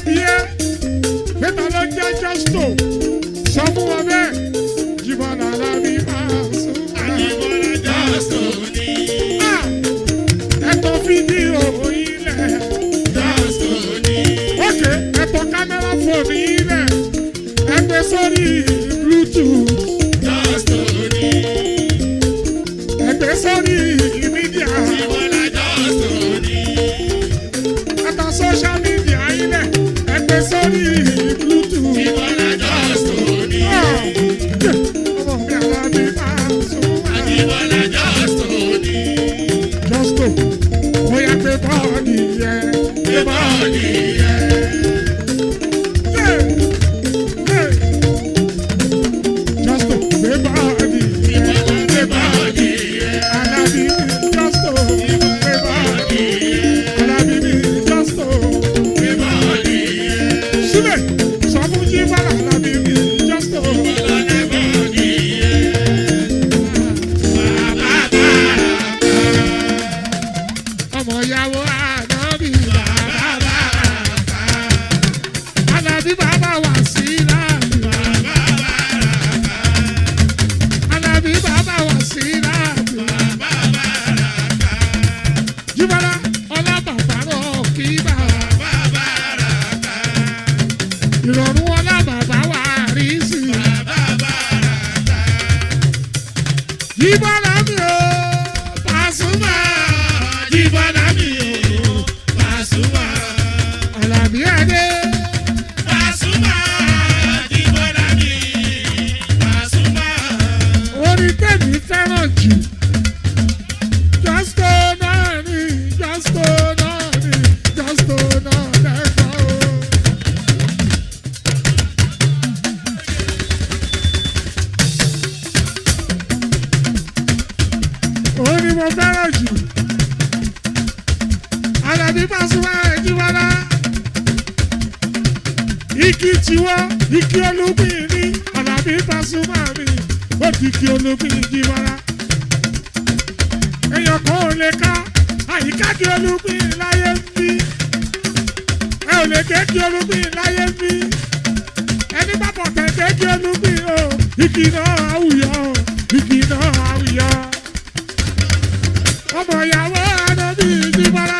bí ẹ mẹ́ta ló jẹ́ Justo sọ fún wọn bẹ́ẹ̀ Jíbọ́lá Alábí Pasuma. Àjíbọ́lá Justo ni. Ẹ̀tọ́ fídíò ilẹ̀ Justo ni. ókè ẹ̀tọ́ kámẹ́rà fóònù ilẹ̀ ẹgbẹ́ sórí Bluetooth. Justo ni. Ẹgbẹ́ sórí mídíà. Àjíbọ́lá Justo ni. Ẹ̀tọ́ social media ilẹ̀ ẹgbẹ́ sórí Bluetooth. Àjíbọ́lá Justo ni. Ọmọ mi Alábí Pasuma. Àjíbọ́lá Justo ni. Justo bóyá gbé bọ́ọ̀lì yẹn. Gbé bọ́ọ̀lì yẹn. Justo gbé bọ́ọ̀lì yẹn. Gbé bọ́ọ̀lì yẹn. Alábí Justo gbé bọ́ọ̀lì yẹn. Alábí Justo Gbé bọ́ọ̀lì yẹn. sílẹ̀ sọ fún Jíbọ́lá Alábí Justo. Gbé bọ́ọ̀lì yẹn. Bàbá bàbá. Ọmọ ìyàwó Ànábì bàbá bàbá. Alábí bàbá wà sí láàbì. Alábí bàbá wà sí láàbì. Jíbọ́lá ọlá bàbá rọ̀ kí bàbá. Ìrọ̀rùn ọlá bàbá wà rí sí. Jíbọ́lá mi ò Pasuma. Àjíbọ́lá mi ò Pasuma. Alábí Adé. Pasuma. Àjíbọ́lá mi Pasuma. Orin tèmi fẹ́ràn jù. Justo náà ni Justo náà ni Justo náà lẹ́kọ̀ọ́. Orin ni mo fẹ́ràn jù. Alábí Pasuma Jíbọ́lá. Igi tiwọ́, igi olúgbìn ni Alábí Pasuma mi. Ó di igi olúgbìn Jíbọ́lá. Èèyàn kan ò lè ká àyíká di olúgbìn láyé ń bí. Ẹ ò lè gé di olúgbìn láyé ń bí. Ẹni bá bọ̀ tẹ̀tẹ̀ di olúgbìn o. Igi náà àwùyọ, igi náà àwùyọ. Ọmọ ìyàwó Ànábì Jíbọ́lá.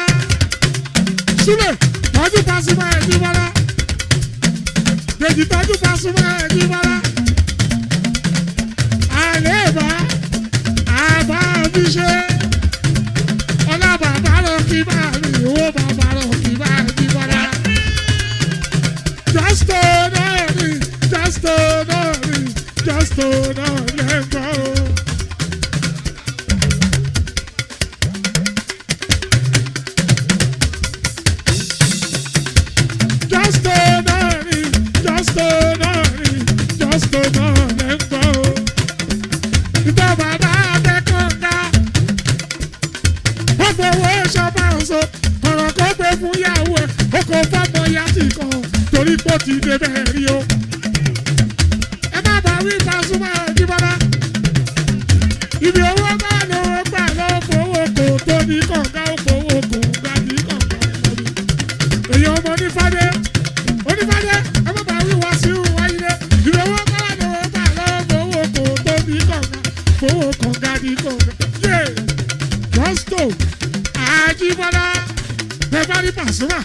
Súlẹ̀ tọ́jú Pasuma Jíbọ́lá. Dèjì tọ́jú Pasuma Jíbọ́lá. Àlébà àbá mi ṣe. Ọlá bàbá lọ kí bá mi, owó bàbá lọ kí bá Jíbọ́lá. Justo náà ni Justo náà ni Justo náà lẹ́kọ̀ọ́. Justo náà ni Justo náà ni Justo náà lẹ́kọ̀ọ́. Ìtọ́ bàbá Adékọ̀ǹga. Wọ́n fowó ṣọ́bà ọ̀ṣọ́. Ọ̀rọ̀ kan gbé fún ìyàwó ẹ̀. Ó kò fọ́mọ ìyá ti kàn torí pé ó ti débẹ̀ rí o. Ẹ má bàa wí Pasuma Jíbọ́lá. Ibi owó bá lówó gbà lọ́wọ́ fowó kò tó ní kọ̀ǹga ó fowó kò gbà ní kọ̀ǹga. Èyí ọmọ onífádé. Onífádé ẹ má bàa wí Wasiu Ayinde. Ibi owó bá lówó gbà lọ́wọ́ fowó kò tó ní kọ̀ǹga. Fowó kọ̀ǹga ní kọ̀ǹga. Justo Àjíbọ́lá. Bẹ́ẹ̀ bá rí Pasuma.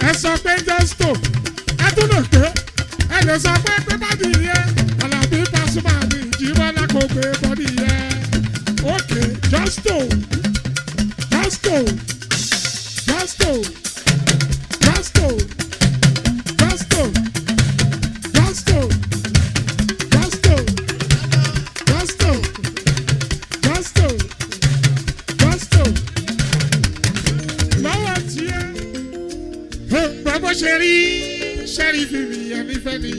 Ẹ sọ pé Justo. Ẹ tún lè pé. Ẹ lè sọ pé pé bọ́dì yẹn. Alábí Pasuma ni Jíbọ́lá kò gbé bọ́dì yẹn. Ókè Justo. Justo. Justo. Justo. Justo. Justo. Justo. Justo. Justo. Justo. Lọ́wọ́ tiẹ̀. Bàbá ṣe rí ṣẹ́rí fìfì ẹni fẹ́ ni.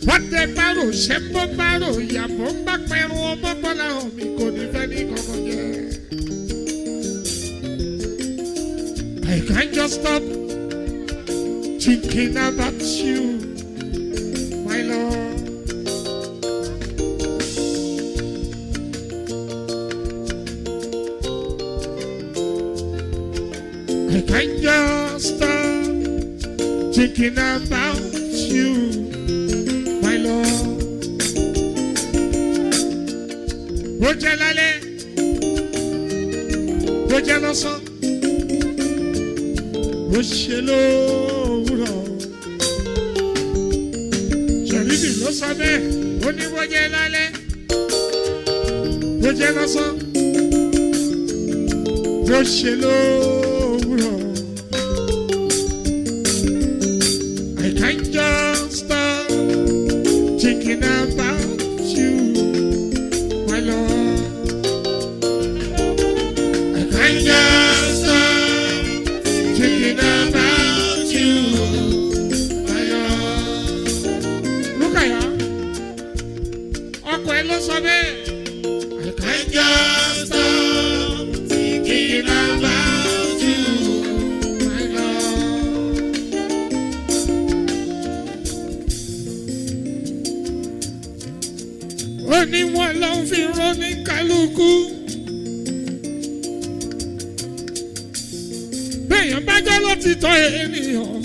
Wọ́n tẹ bárò ṣé ń bọ́ bárò ìyàbọ̀ ń bá pẹ̀rù ọmọ bọ́lá hàn mi kò ní fẹ́ ní kankan jẹ́. I can't just stop thinking about you, my love. I can't just stop thinking about you, my Lord. Bó jẹ́ lálẹ́, bó jẹ́ lọ́sàn, bó ṣe lówùrọ̀. Ṣèríbì ló sọ bẹ́ẹ̀, ó ní bó jẹ́ lálẹ́, bó jẹ́ lọ́sàn, bó ṣe lówùrọ̀. I can't just stop thinking about you, my Lord. I can't just stop thinking about you, my Lord. Look at you. Ọkọ ẹ ló sọ bẹ́ẹ̀. I can't just stop thinking about you, my Lord. Ó ní wọ́n lọ fi rán ní kálukú. Béèyàn bá jẹ́ lótìtọ́ ènìyàn,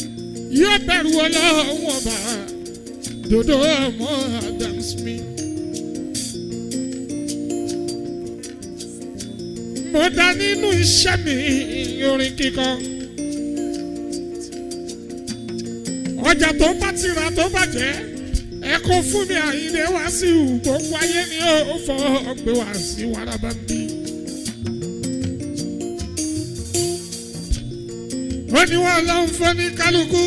yóò bẹ̀rù Ọlọ́run ọba. Dòdò ọmọ Adam Smith. Mo dá nínú iṣẹ́ mi orin kíkọ. Ọjà tó bá ti rà tó bàjẹ́, ẹ kó fún mi Àyìndé Wàsíù, gbogbo ayé ni ó fọ́ gbé wá sí wàràbà mi. Ó ní wọ́n lọ ń fọ́ ní kálukú.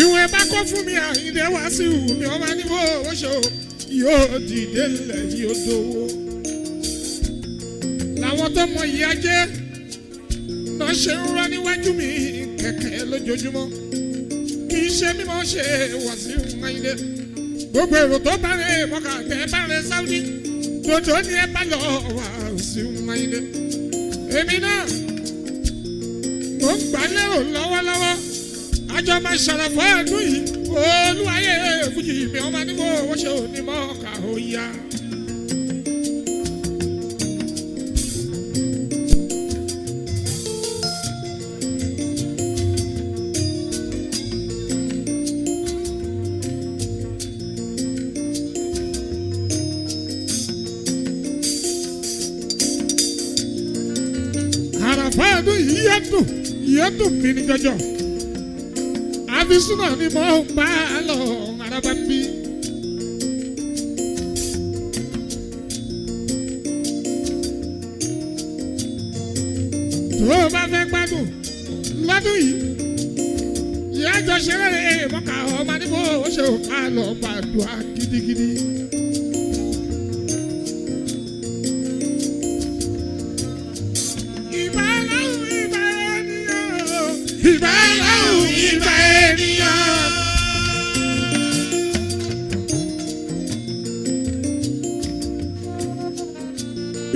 Ìwé bá kó fún mi Àyìndé Wàsíù, mi ọmọ ní bó o ṣe o, yóò dìde lẹ̀ yóò dowó. Làwọn tó mọ ìyá jẹ́ náà ṣe ń rán níwájú mi kẹ̀kẹ́ lójoojúmọ́. Kì í ṣe mímọ́ ṣe Wàsíù Àyìndé. Gbogbo èrò tó bá rẹ̀ mọ́kà tẹ́ bá rẹ̀ Sáúdí, dòdò ni ẹ bá lọ Wàsíù Àyìndé. Èmi náà mo ń gbà lérò lọ́wọ́lọ́wọ́. Àjọ máa ṣàlàfọ́ ẹ̀dùn yìí. Olúwayé fújì mi ọmọ níbo wọ́n ṣe òní mọ́ọ̀ká ó yá. Àràfọ́ ẹ̀dùn yìí yẹ́ dùn mí ní jọjọ. Àfisúnà ni mo ń bá a lọ Àràbà bí. Tó o bá fẹ́ gbádùn lọ́dún yìí, ìyá àjọ ṣeré mọ́kà ọmọ níbo ó ṣe òkà lọ gbàdúrà gidigidi. Ìbà Ọlọ́run ìbà ènìyàn, ìbà Ọlọ́run ìbà ènìyàn.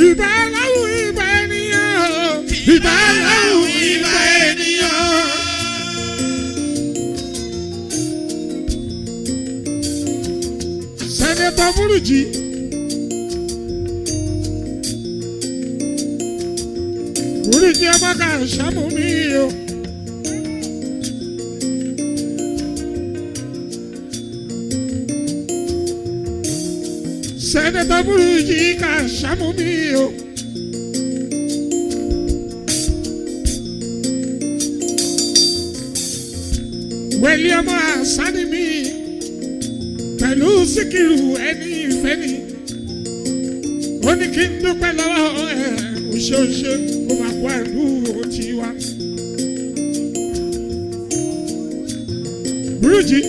Ìbà Ọlọ́run ìbà ènìyàn, ìbà Ọlọ́run ìbà ènìyàn. Sẹ́nẹ̀tọ̀ Búrújì. Búrújì ọmọ ká ṣàmù mí o. Sẹ́nẹ̀tọ̀ Búrújì ká ṣàmù mí o. Wẹ̀lí ọmọ àṣàní mi pẹ̀lú Síkírù ẹni ìfẹ́ ni. Ó ní kí n dúpẹ́ lọ́wọ́ ẹ̀ òṣèṣe kó máa kó ẹ̀lú òtí wa. Búrújì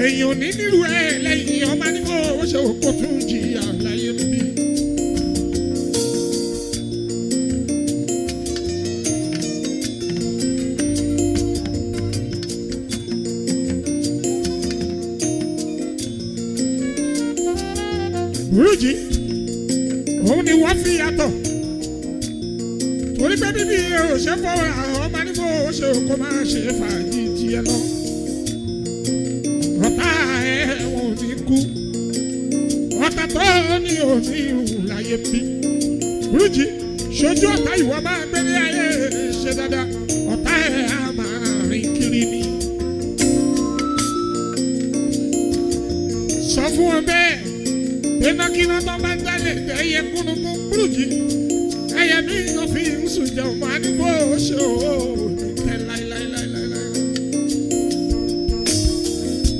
èèyàn ò ní nílùú ẹ̀ lẹ́yìn ọmọ nígbà ó ṣe òkú tún jìyà láyé mi. Búrújì òun ni wọ́n fi yàtọ̀ torí pé bíbí ò ṣe fọwọ́ àwọn ọmọ nígbà ó ṣe òkú máa ṣe fàájì tiẹ̀ lọ. Ọ̀tá ẹ̀ wọ́n ò ní kú, ọ̀tá tó ní òní ìwúláyé bí. Burújí ṣojú ọ̀tá ìwọ máa gbélé ayé ṣe dáadáa ọ̀tá ẹ̀ á máa rìn kiri ni. Sọ fún wọn bẹ́ẹ̀ inákiná tó bá ń dálẹ̀ ẹyẹ kúnnukú Burújí ẹyẹ mi ló fi ń sùn jẹun máa ní bó ṣe òó tẹ láíláíláíláí.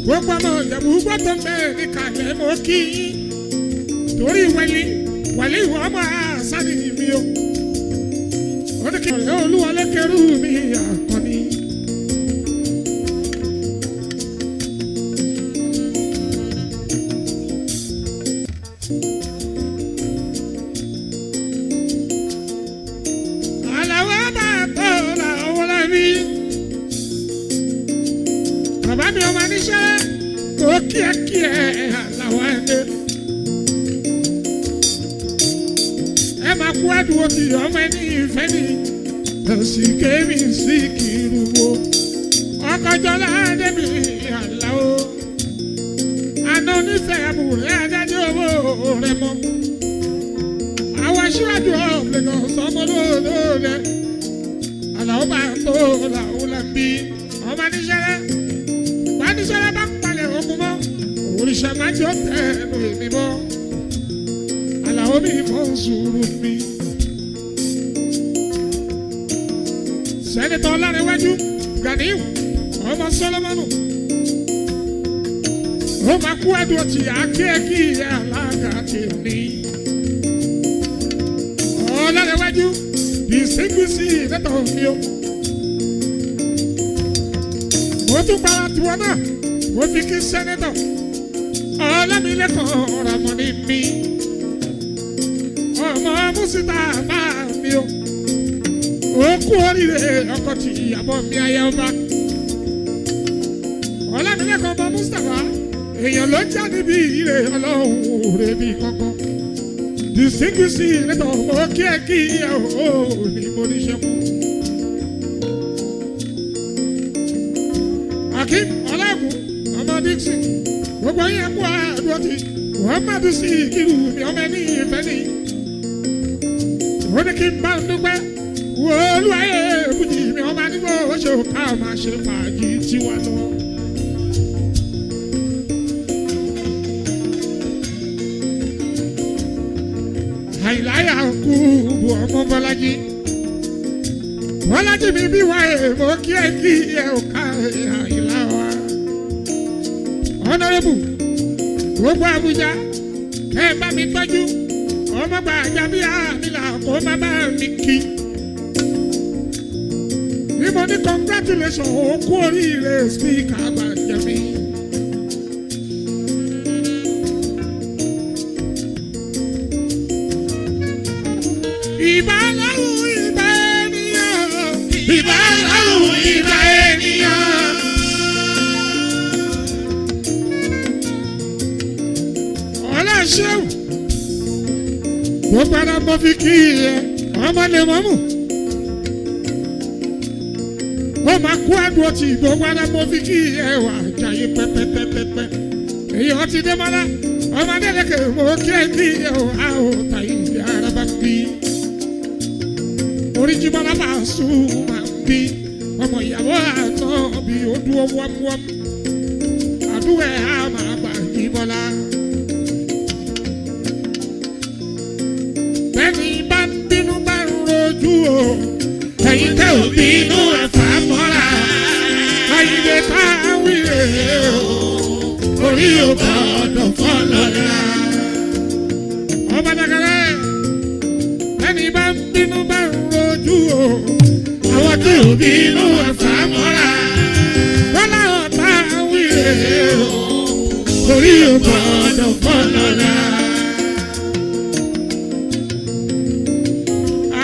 Gbogbo ọmọ ìjẹ̀bú gbọ́dọ̀ bẹ́ẹ̀ ní kàlẹ́ mọ́ kí yín torí wẹ̀lí ìwọ ọmọ àṣàní mi o. Ó ní kí ọ̀rẹ́ Olúwọlé kẹrù mi àkọ́ni. Àlàwọ̀ bá tó làwọn lábí. Bàbá mi ọmọ níṣẹ́ tó kíákíá àlàwọ̀ ẹ̀dẹ́. Ẹ máa kú àdúgbò tí ọmọ ẹni ìfẹ́ ni ẹ̀sìn kéwì sí kiri wo. Ọkọ̀jọ́lá débi àlàó. Àná onífẹ̀ẹ́ àbúrẹ́ adájọ́ owó rẹ̀ mọ́. Àwọn aṣíwájú ọ̀pẹ̀lẹ̀ sọmọlóòlóòlẹ̀. Àlàó bá tó làwọn làbí. Ọmọ níṣẹ́lẹ̀ bá níṣẹ́lẹ̀ bá ń palẹ̀ ogun mọ́. Òrìṣà máa jọ tẹ̀lé mi mọ́. Àlàó mi mọ̀ sùúrù mi. Sẹ́nitọ̀ Ọlárẹ̀wájú Ganiu ọmọ Sọlọ́mọ́nù. Ó máa kú ẹ̀dùn ọtí àkéèkì alága tèmi. Ọlárẹ̀wájú ìsíngúsí lẹ́tọ̀ mi o. Mo tún para tiwọn náà, mo fi kí sẹ́nitọ̀ Ọlámilékan Ràmọ́nì mi. Ọmọ Mùsítà bá mi o. Ó kú oríire ọkọ tí ìyàbọ̀ mi ayé ọba. Ọlámilékan ọmọ Mùsítà èèyàn ló jáde bí ire ọlọ́run rẹ̀ bí kankan. Distinguished lẹ́tọ̀ ó kí ẹ kí ẹ ò ní mo ní ṣe kú. Akeem Ọlágùn ọmọ Dixon gbogbo yẹn kú àdúrà tí wọ́n má dùn sí ìkírù mi ọmọ ẹni ìfẹ́ ni. Ó ní kí n bá ń dúpẹ́ wo olúwayé fújì mi ọmọ nígbà ó ṣe ká máa ṣe fàájì tiwa lọ. Àìláyà kú bu ọmọ Bọ́lájí. Bọ́lájí mi bí wáyé mo kí ẹ kí ẹ ò ká àìlá wa. Honorable gbogbo Àbújá kẹ́ ẹ bá mi tọ́jú ọmọ gbàjà bí àmìlà kó má bá mi kí. Bí mo ní congratulation ó kú oríire speaker àgbàjẹ mi. Ìbà lọ́rùn ìbà ènìyàn. Ìbà lọ́rùn ìbà ènìyàn. Ọlọ́ṣẹ́wù gbogbo ara mo fi kí ẹ ọmọdé mọ́mù. Ó máa kú àdúrà tí gbogbo ara mo fi kí ẹ wà jàyè pẹ́pẹ́pẹ́pẹ́. Èyí ọtí dé mọ́lá ọmọdé lẹ́kẹ̀ẹ́ mo kí ẹ kí ẹ wà ó tàyè ara bá bí. Oríjìmọ́lá bá sùn máa ń bí ọmọ ìyàwó àná bí ó dúró wọ́mwọ́m. Àdúrà ẹ̀ á máa gbà Jíbọ́lá. Bẹ́ẹ̀ni bá ń bínú bá ń rojú o. Ẹ̀yin tẹ́ ò bínú ẹ̀fà mọ́ra. Àyìnbó ká wílé o. Orí ò gbọ́dọ̀ fọ́ lọ́la. Ọba dàgẹ́rẹ́. Bẹ́ẹ̀ni bá ń bínú bá ń rojú o. Àwọn tí ò bínú ẹ̀fà mọ́ra. Wọ́n láwọn tá wílé o. Orí ò gbọ́dọ̀ fọ́ lọ́la.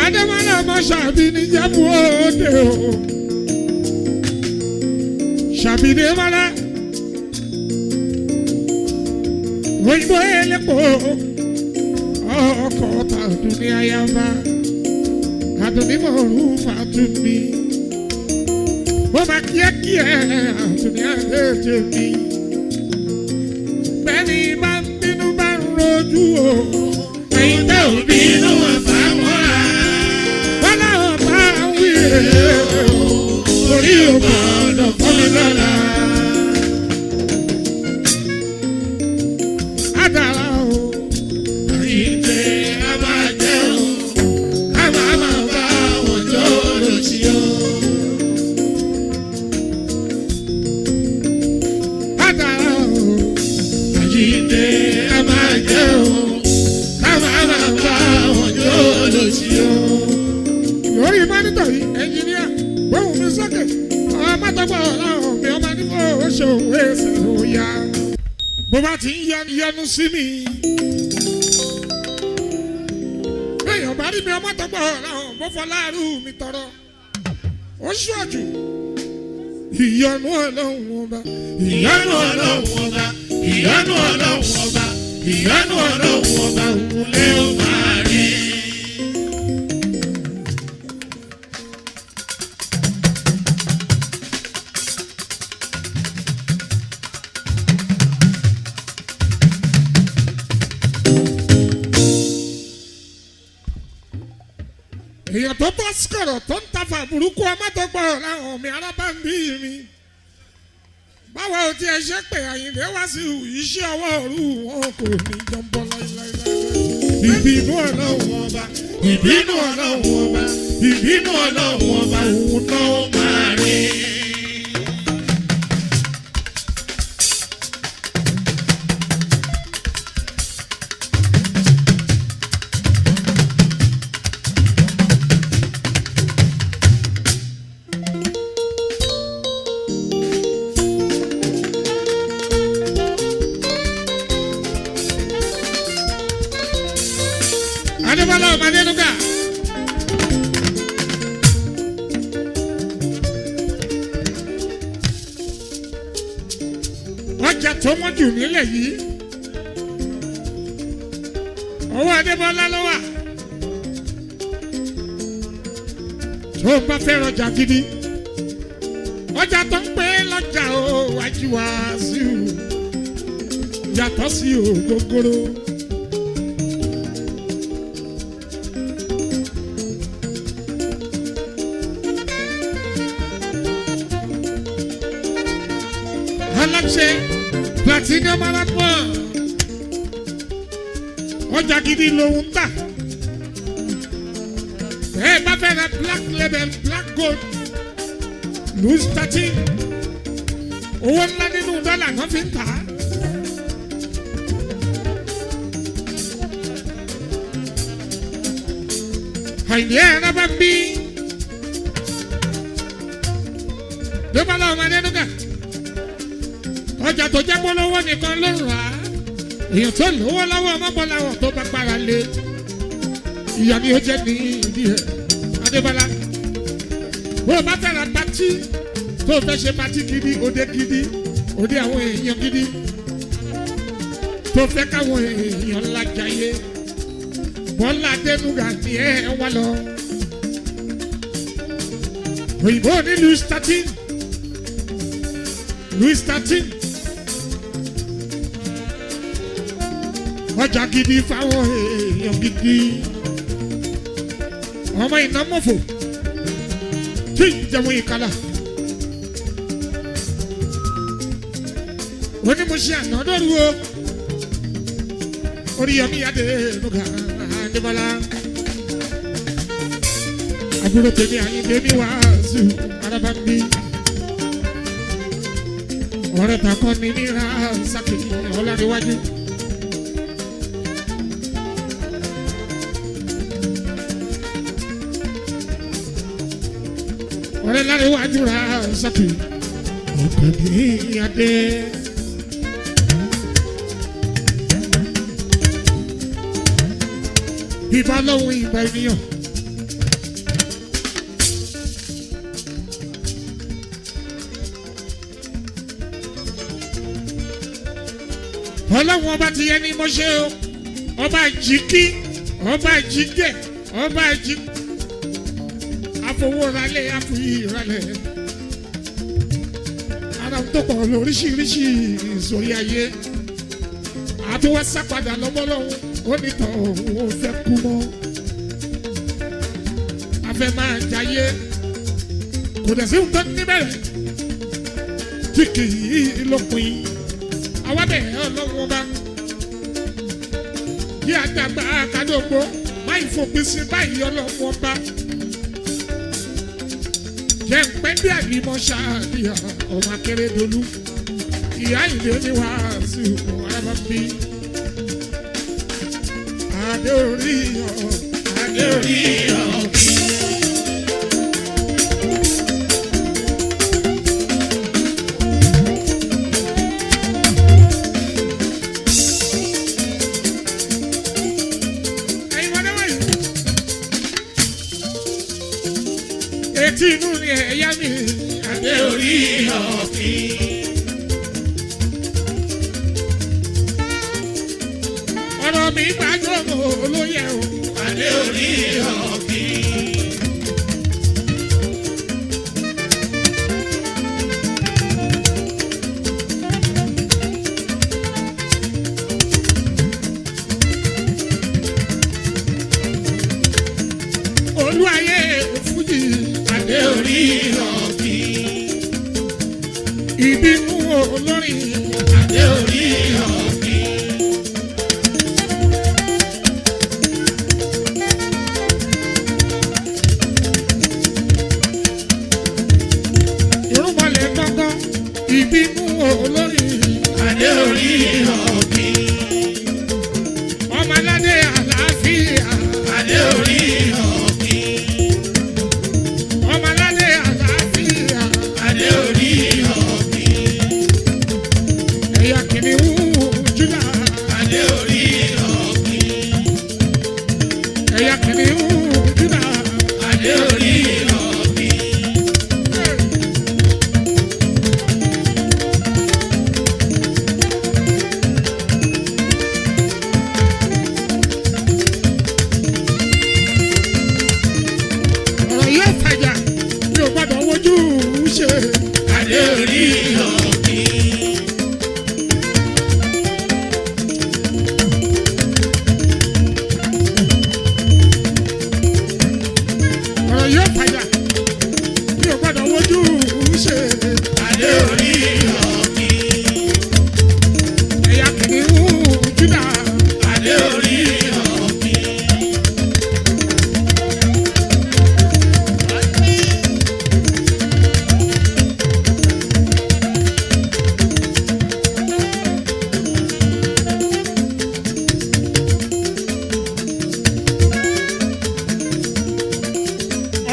Adémọ́lá ọmọ Ṣàbí ní Jẹ́bú Òde o. Ṣàbí Démọ́lá. Òyìnbó elépo. Ọkọ̀ tàdún ní ayaba. Àdùnní mọ̀ọ́rù fàtún mi. Mo máa kíákíá àdùnní àdéjé mi. Bẹ́ẹ̀ni bá ń bínú bá ń rojú. lójú o. ẹ̀yin tẹ́ ò bínú ẹ̀fà mọ́ra. wọ́n láwọn bá wí orí ò gbọ́dọ̀ fọ́ mi lọ́la. àdàrà o. àyíǹde a máa jẹ́ o. ká máa máa bá wọn jọ lòsì o. àdàrà o. àyíǹde a máa jẹ́ o. ká máa máa bá wọn jọ lòsì o. lórí mánítọ̀ yìí ẹnjìníà gbóhùn mi sókè ọmọdébọ̀ ọ̀làwọ̀ mi ọmọ nígbà oṣù ẹsẹ̀ òòyà. bó bá ti ń yanu sí mi. èèyàn bá rí mi ọmọdébọ̀ ọ̀làwọ̀ bó fọláàrú mi tọrọ. ó ṣọ́ọ̀jù ìyanu ọlọ́run ọba. ìyanu ọlọ́run ọba. ìyanu ọlọ́run ọba. ìyanu ọlọ́run ọba òun lé ó máa rí. èèyàn tó bọ́ sọ̀rọ̀ tó ń tafa burúkú ọmọdébọ̀ ọ̀làwọ̀ mi arábàmbí mi. báwo ti ẹ ṣe pé Àyìndé wá sí iṣẹ́ ọwọ́ òru wọn kò ní jọ̀ǹbọ̀ láíláíláí. ìbínú ọlọ́run ọba. ìbínú ọlọ́run ọba. ìbínú ọlọ́run ọba òun náà ó máa rí. Adébọ́lá Ọmọdénúgà. ọjà tó wọ́n jù nílẹ̀ yìí ọwọ́ Adébọ́lá ló wà. tó o bá fẹ́ rọjà gidi ọjà tó ń pè é lọ́jà o wájú wá sí o yàtọ̀ sí ògógóró. aláṣẹ platinum marathon ọjà gidi lòun tà. ẹ bá fẹ́ ra black label black gold louis 13 owó ńlá nínú dọ́là náà fi ń tà á. Àyìndé ẹ̀rọ bá ń bí Adébọ́lá Ọmọdénúgà. ọjà tó jẹ́ polówó nìkan ló rà á. èèyàn tó lówó lọ́wọ́ ọmọbọ̀láwọ̀ tó bá gbára lé ìyá ni ó jẹ́ ní ìdí ẹ̀. Adébọ́lá bó o bá fẹ́ ra pátí tó o fẹ́ ṣe pátí gidi òde àwọn èèyàn gidi tó fẹ́ káwọn èèyàn ńlá jayé Bọ́lá Adénúgà ni ẹ wá lọ. òyìnbó ní louis 13 ọjà gidi fáwọn èèyàn gidi ọmọ ìnámọ̀fò tí ìjẹun ìkàlà onímọ̀ṣẹ́ ànádọ́rù o Oríyọmí Adénúgà Adébọ́lá àbúrò tèmi Àyìndé mi Wàsíù Arábàmbí ọ̀rẹ́ takọ́ ni ní Rasaki Ọláníwájú. ọ̀rẹ́ Láníwájú Rasaki Ọ̀kàndé Adé. ìbá lọ́hùn ìgbà ènìyàn. ọlọ́run ọba ti yẹ ní mọ́ṣẹ́ o ọba jíkí ọba jígẹ̀ ọba jí afowóralẹ̀ àfúyíralẹ̀ ara tó pọ̀ lóríṣiríṣi ìsòrí ayé tó wá sápadà lọ́mọ́ lọ́hún ó ní tán òun ò fẹ́ kú mọ́. a fẹ́ máa jayé kò dẹ̀ sí nǹkan níbẹ̀rẹ̀ tí kì í lópin àwa bẹ̀ ọlọ́wọ́ bá yí àdàgbà kádógbó máa fòpin sí báyìí ọlọ́wọ́ bá jẹ́ pẹ́ bí àlìmọ́ ṣáàdìyà ọmọ Akérédolú ìyá ìlú ní Wàásù ọ̀rẹ́mọ́ bí adé orí ọ̀ adé orí ọ̀. Etí inú ni ẹ̀yà mi adé orí ọ̀fìn. Ọ̀rọ̀ mi gbàjọ́ mọ́ olóyè o adé orí ọ̀fìn. Olúwayé Fújì adé orí ọ̀fìn. Ìbínú olórin adé orí ọ̀fìn. Irúnmọlẹ̀ gbọ́ngàn ìbínú olórin adé orí ọ̀fìn. Ọmọ aládé àlàáfíà adé orí ọ̀fìn. Ọmọ aládé àlàáfíà adé orí ọ̀fìn. Ẹ̀yà kìnìún Júdà adé orí ọ̀fìn. Ẹ̀yà kìnìún Júdà adé orí ọ̀fìn. Ọ̀rọ̀ yóò fàjà mi ò gbọ́dọ̀ wojú ṣe adé orí ọ̀fìn. Ọ̀rọ̀ yóò fàjà mi ò gbọ́dọ̀ wojú ṣe adé orí ọ̀fìn. Ẹ̀yà kìnìún Júdà adé orí ọ̀fìn.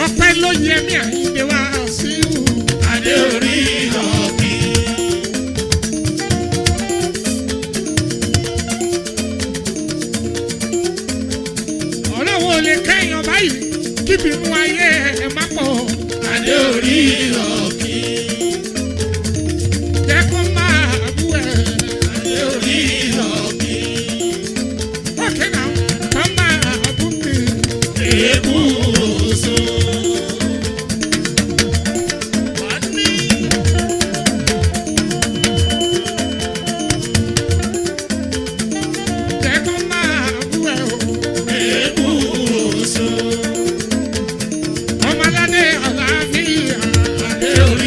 Ọpẹ́ ló yẹ mí Àyìndé Wàsíù adé orí ọ̀fìn. Ọlọ́wọ́ lè kẹ́yàn báyìí kíbi inú ayé ẹ̀ má pọ̀ adé orí ọ̀fìn. Jẹ́ kó máa bú ẹ̀ adé orí ọ̀fìn. Ókè náà kó máa bú mi èébú oṣù. Jẹ́ kó máa bú ẹ̀ o èébú oṣù. Ọmọ aládé àlàáfíà adé orí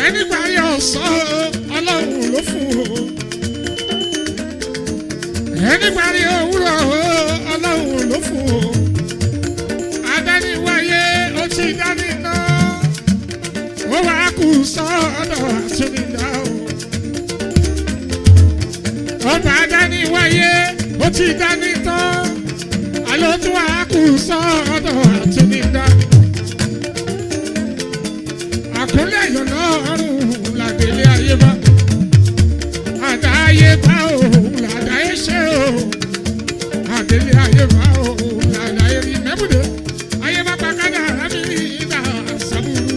ẹni parí ọ̀sán ọlọ́run ló fún o ẹni parí òwúrọ̀ ọlọ́run ló fún o adániwáyé ó ti dání náà ó wá kù sọ́dọ̀ àtúndà o ọba adániwáyé ó ti dání tán àlọ́ tún wá kù sọ́dọ̀ àtúndà àkúnlẹ̀ ìyọ̀nà ọ̀run làdélé ayé bá àdáyé bá òun làdáyé ṣe o àdélé ayé bá òun làdáyé rí mẹ́bùdé ayé bá pàkádà rámi ìdá sàbúrú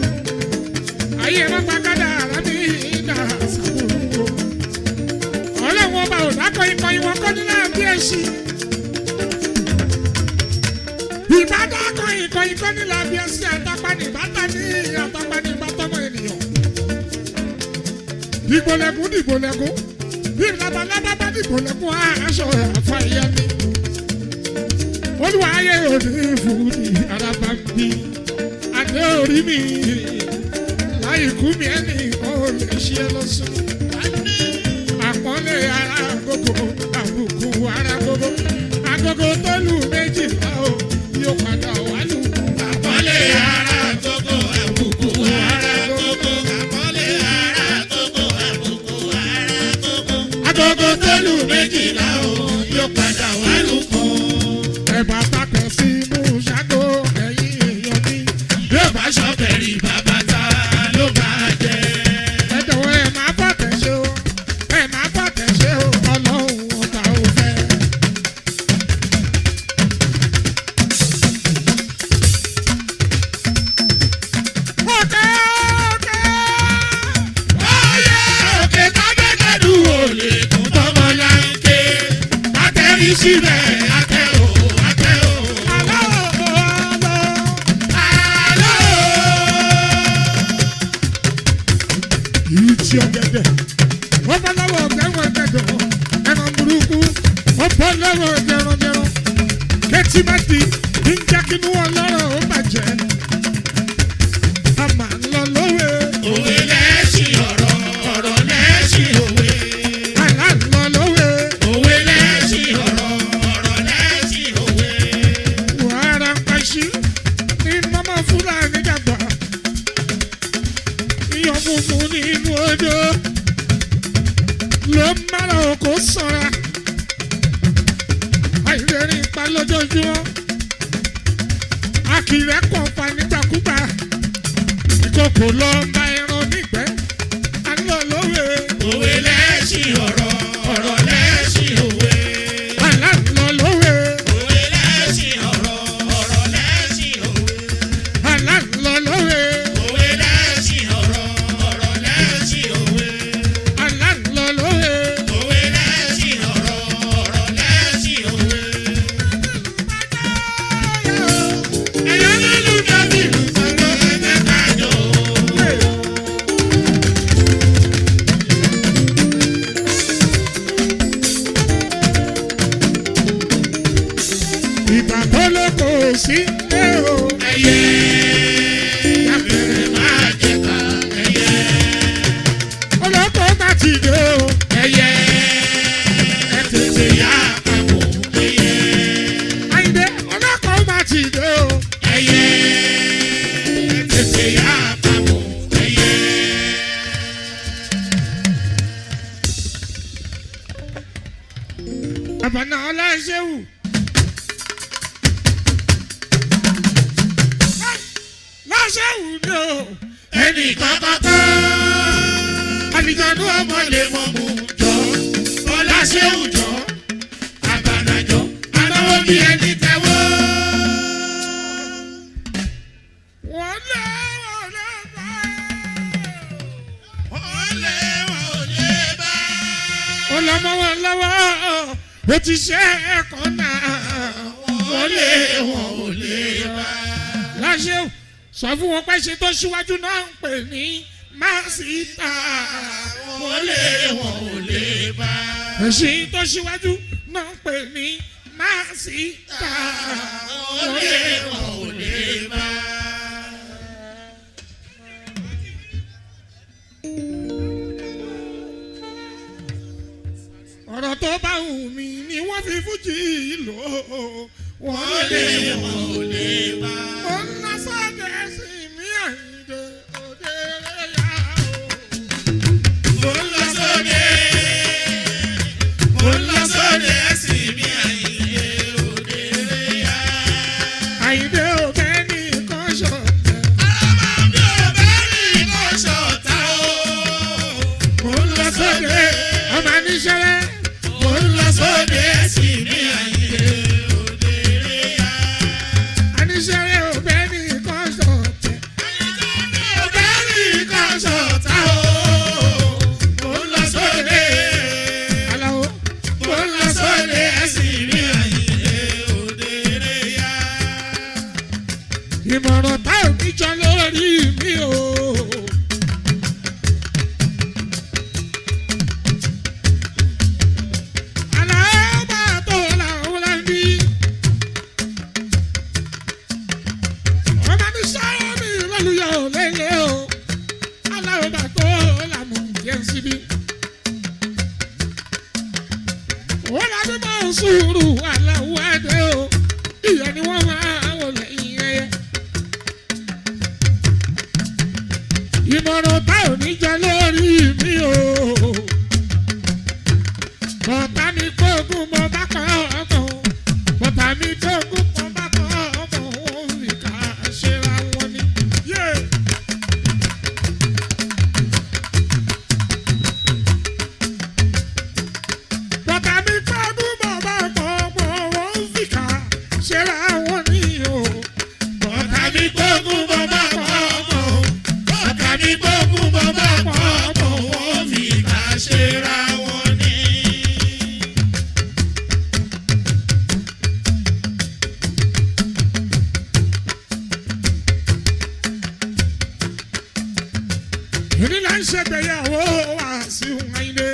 ayé bá pàkádà rámi ìdá sàbúrú ọlọ́wọ́n bá ò dákọ̀ ikọ̀ ìwọ̀n kọ́ nílá bí ẹ̀ṣin ìbádọ́kọ̀ ikọ̀ ikọ̀ nílá bí ẹ̀ṣin àtàpá ní ìbátá ní àtàpá ní ìbátọ́mọ ènìyàn dìgbòlẹ́kùn dìgbòlẹ́kùn bí labalábá bá dìgbòlẹ́kùn aṣọ àfa ìyá mi olúwa ayé òní fúdi araba ń bí adé orí mi láì kú mi ẹnì kan ò lè ṣe lọ́sùn àpọ́nlé ara gbogbo àbùkù ara gbogbo agogo tó lù méjìlá o yóò padà wá lù àpọ́nlé ara gbogbo àbùkù ara gbogbo àpọ́nlé ara gbogbo àbùkù ara gbogbo agogo tó lù méjìlá o yóò padà wá lù kan. ẹ̀bà takẹ̀ sínú ṣáko ẹ̀yìn èèyàn ní. yóò bá ṣọ́bẹ̀rì bàbá ta ló máa jẹ. ẹ jọ̀wọ́ ẹ máa bọ̀tẹ̀ ṣe o ẹ máa bọ̀tẹ̀ ṣe o ọlọ́run ọ̀tá ò fẹ́. òkè òkè Oyè òkè tágẹ́gẹ́dù olè kún tọmọ láńké. Atẹ́rí síbẹ̀ atẹ́ o atẹ́ o. àlọ́ àlọ́. Àlọ́. Ìtì ọ̀gẹ̀dẹ̀ wọ́n bá lọ́wọ́ ọ̀gẹ̀wọ̀n ẹ̀gẹ̀dẹ̀ ẹran burúkú wọ́n bọ́ lọ́wọ́ jẹranjẹran kẹ́tí má di ní jẹ́ kí inú ọlọ́rọ̀ ó bàjẹ́ a máa ń lọ lówe Òwe lẹ́sìn ọ̀rọ̀ ọ̀rọ̀ lẹ́sìn òwe. àlá ń lọ lówe Òwe lẹ́sìn ọ̀rọ̀ ọ̀rọ̀ lẹ́sìn òwe. wàhálà ń pàṣí ní mọ́mọ́ fúlàní dàgbà iyọ̀ funfun nínú odò ló ń mára oko sọ̀ra àìrèrè ipa lójoojúmọ́ akìrẹ́ kàn pa nígbàkúgbà ìkòkò lọ ń bá ẹran nígbẹ́ à ń lọ lówe Òwe lẹ́sìn ọ̀rọ̀ ọ̀rọ̀ lẹ́sìn òwe. àlá ń lọ lówe Òwe lẹ́sìn ọ̀rọ̀ ọ̀rọ̀ lẹ́sìn òwe. àlá ń lọ lówe Òwe lẹ́sìn ọ̀rọ̀ ọ̀rọ̀ lẹ́sìn òwe. àlá ń lọ lówe. Òwe lẹ́sìn ọ̀rọ̀ ọ̀rọ̀ lẹ́sìn òwe. Ẹ̀yọ́ nínú dábìlì sọ̀rọ̀ ẹ̀jẹ̀ kájọ. ìgbà tó ló kò sí lé o. Ẹyẹ abẹ̀rẹ̀ máa jẹ ká ẹyẹ. olóko má ti dé o. Ẹyẹ ẹ tètè yá àpapọ̀ ẹyẹ. àyìnbé olóko má ti dé o. Ẹyẹ ẹ tètè yá àpapọ̀ ẹyẹ. àbànà ọláṣẹ́wù. láṣẹ́wù ni o. Ẹnì kọ́kọ́kọ́ àlìjánu ọmọ lè mọ̀ mú jọ. Bọ́lá ṣé òjò àbànàjọ anáwó bí ẹni tẹ́wọ́. wọ́n lé wọ́n lé bá. Wọ́n lé wọn ò lè bá. ó lọ́mọ wọn lọ́wọ́ ó ti ṣe ẹ̀kọ́ náà. Wọ́n lé wọn ò lè bá. láṣẹ́wù sọ fún wọn pé ṣe tó ṣíwájú náà ń pè ní máṣíítà. Wọ́n lé wọn ò lè bá. èsì tó ṣíwájú náà ń pè ní máṣíítà. Wọ́n lé wọn ò lè bá. tó bá wù mí ni wọ́n fi fújì lò ó. wọ́n lè wọ́n ò lè bá. ó ń lọ sọ́dẹ̀ sí mi Àyìndé òde yá o. mo ń lọ sóde. mo ń lọ sóde sí mi Àyìndé òde yá. Àyìndé òde ní kan ṣọ̀tẹ̀. alábà mi ò bẹ́ẹ̀ ní kó ṣọ̀tá o. mo ń lọ sọ́dẹ̀ ọmọ níṣẹ́lẹ̀. mo ń lọ sóde sí mi Àyìndé òde yá. àníṣẹ́lẹ̀ òde ní kan ṣọ̀tẹ̀. ò bẹ́ẹ̀ ní kó ṣọ̀tá o. mo ń lọ sóde. Aláwo mo ń lọ sóde sí mi Àyìndé òde yá. ìmọ̀ràn tá ò ní jọ lórí mi o. Aláwo bá tó làwọn lábí. ọmọ ní sọ́ọ́ mi lọ́lùyọ̀ lẹ́lẹ́ o. Aláwo bá tó làmú jẹ́ síbí. wọ́n lábí máa ń sùúrù aláwo adé o. ìyẹn ni wọ́n máa wọlé ìyẹn. ìmọ̀ràn tá ò ní jẹ lórí mi o. bọ̀tá mi kóògùn mo bá kọ́ ọkọ̀. bọ̀tá mi kóògùn mo bá kọ́ ọkọ̀. wọ́n fi ká ṣera wọn ni. bọ̀tá mi kóògùn mo bá kọ́ ọkọ̀. wọ́n fi ká ṣera wọn ni o. bọ̀tá mi gbógun bọ́ bá pọ̀ ọmọ. bọ̀tá mi gbógun bọ́ bá pọ̀ ọmọ. wọ́n fi ká ṣera wọn ni. èmi là ń ṣègbéyàwó Wàsíù Àyìndé.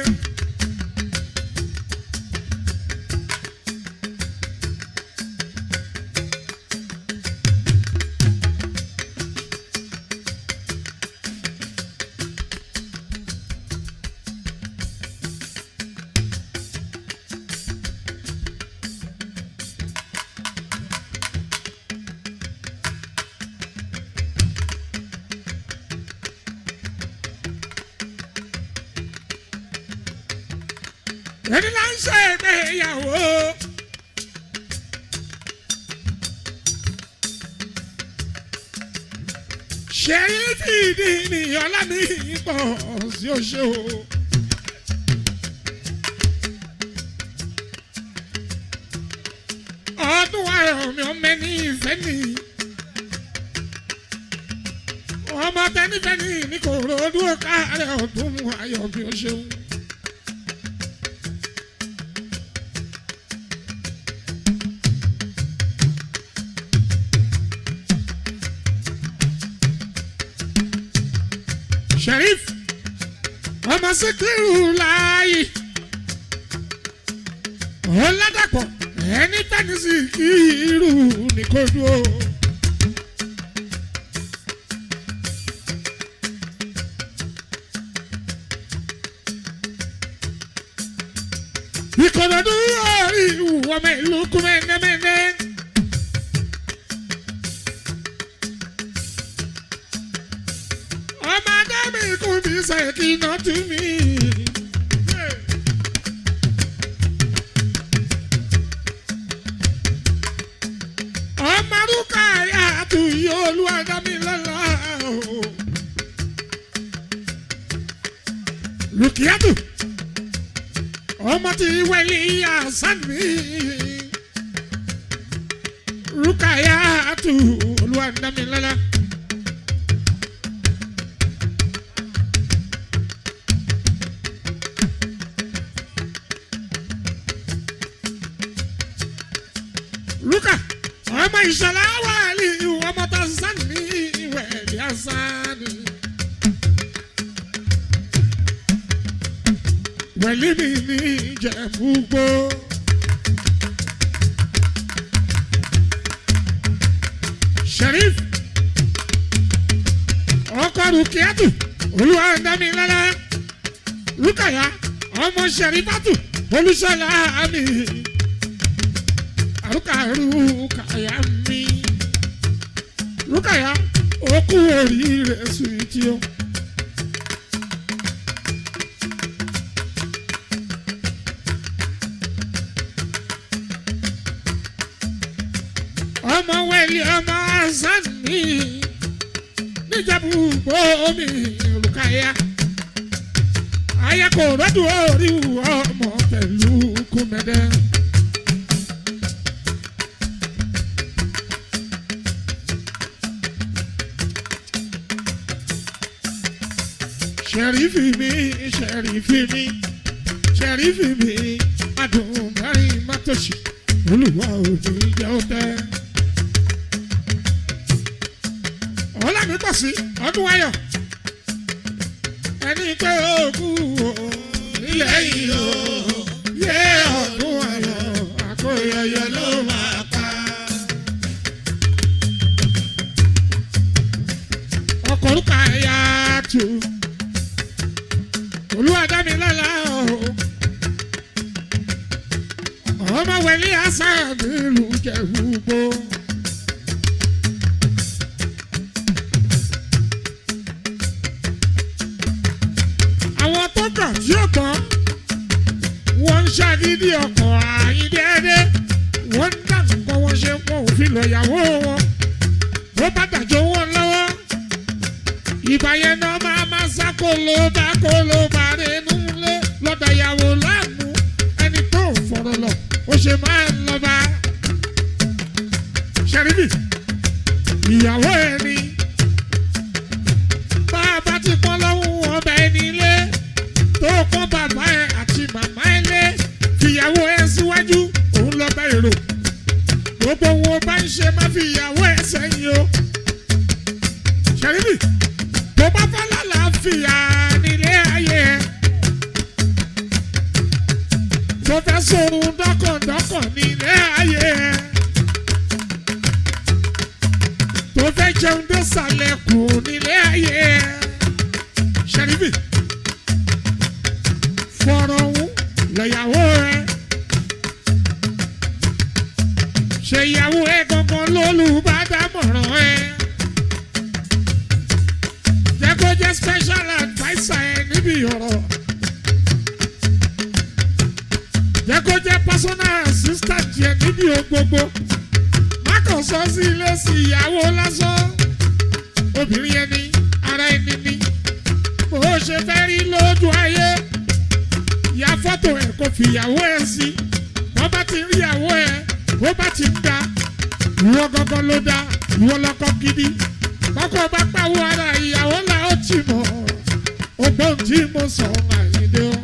èmi là ń ṣègbéyàwó. ṣèyí fìdí ni ọlá mi pọ̀ sí oṣù o. ọdún ayọ̀ mi ọmọ ẹni ìfẹ́ ni. ọmọ tẹnifẹ́ ni ní kò ròdú káàárẹ̀ ọdún ayọ̀ mi ò ṣeun. Sheriff ọmọ Síkírù láàyè Ọládàpọ̀ ẹni tani Síkírù ní kò dúró. Ìkòròdú orí ìwú ọmọ ìlú kú mẹ́nẹ́mẹ́nẹ́. ọmọ adámi kú mi ṣèkì náà tú mi. ọmọ arúgbó àyàtú yóò lu adámi lọ́la o. Rùkìyàtù ọmọ tí wẹ́lí àṣàn mi. Rùkàyàtù olúwa adámi lọ́la. Luka, ọmọ ìṣọ̀lá wà ní ọmọ tó sàn ní ìwẹ̀ bí a sàn ní. Wẹ̀lí mi ní Ìjẹ̀bú-Igbó. Sheriff, ọkọ Rùkìyàtù, olúwa Dámilọ́lá. Rúkàyà, ọmọ Sherifatu, olùṣọ́lá mi Rúkàyà mi Rúkàyà ó kú oríire sùwìtì o. ọmọ wẹ̀lì ọmọ Hasan mi níjàmbù gbòmí Rúkàyà ayako rọ́dùn orí ọmọ pẹ̀lú kúmẹ́dẹ́. Ṣẹ̀rífì mi adùn mẹ́rin mátòṣì olùwà òní jẹ́ ó tẹ́. ọ̀làmí pọ̀ sí ọdún ayọ̀ ẹni pé òkú o ilẹ̀ yìí o yé ọdún ayọ̀ àkóyọyọ ló máa pa. ọkọ̀ Rúkàyà tù Olúwadámilọ́lá o ọmọ wẹ̀lì Hasan nílùú Jẹ̀bú-Igbó. àwọn tó kàn tí ó tán wọ́n ń ṣàgídí ọkọ̀ àyíndéédé wọ́n ń dà nǹkan wọn ṣe wọn ò fi lọ ìyàwó wọn bó bá dàjọ́ wọn lọ́wọ́ ìbàyẹn náà máa sá kóló bá nínú ilé lọ́dọ̀ ìyàwó láàmú ẹni tó fọ̀rọ̀ lọ ó ṣe máa ń lọ bá. Ṣẹ̀rífì ìyàwó ẹni bá a bá ti pọ́n lọ́wọ́ ọba ẹni ilé tó pọ́n bàbá ẹ àti màmá ẹ lé fìyàwó ẹ síwájú òun lọ bá èrò gbogbo wọn bá ń ṣe má fi ìyàwó ẹ sẹ́yìn o. Ṣẹ̀rífì tó bá fẹ́ lálàáfíà nílé ayé ẹ tó fẹ́ sọ̀rọ̀ dọ́kàndọ́kàn nílé ayé ẹ tó fẹ́ jẹun dé sàlẹ̀ kù nílé ayé ẹ. Ṣẹ̀rífì fọ̀rọ̀ ọ̀hún lọ́yàwó ẹ ṣe ìyàwó ẹ gangan lólùbádámọ̀ràn ẹ. Jẹ́ kó jẹ́ special adviser ẹ níbi ọ̀rọ̀. Jẹ́ kó jẹ́ personal assistant ẹ níbi gbogbo. Má kàn sọ sí ilé sí ìyàwó lásán. Obìnrin ẹni ara ẹni ni. Bó ṣe fẹ́ rí lójú ayé. Ya fọ́tò ẹ̀ kó fi ìyàwó ẹ sí. Wọ́n bá ti rí ìyàwó ẹ, bó bá ti ń da. Ìwọ gangan ló dá, ìwọ lọ́kọ gidi. Kọ́kọ́ bá pàwọ́ ara ìyàwó là ó ti mọ̀. Ọgbọ́n tí mo sọ Àyìndé o.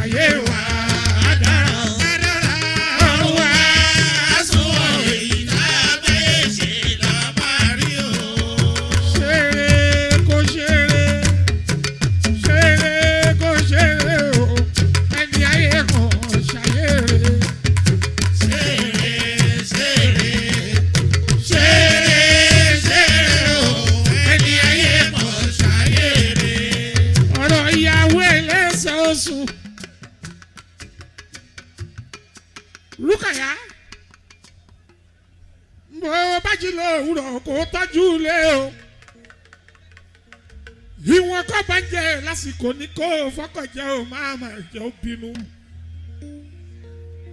Ayé wa dára ọ̀run wa sùn èyí lábẹ́ ṣe là máa rí o. Ṣeré kó ṣeré kó ṣeré o. Ẹni ayé kan ṣàyèrè. Rúkàyà bó bá jí lówùrọ̀ kó tọ́jú lé o. Ìwọ̀n kọ́ bá ń jẹ lásìkò ní kó fọ́kànjẹ́ o máa jẹ́ ó bínú.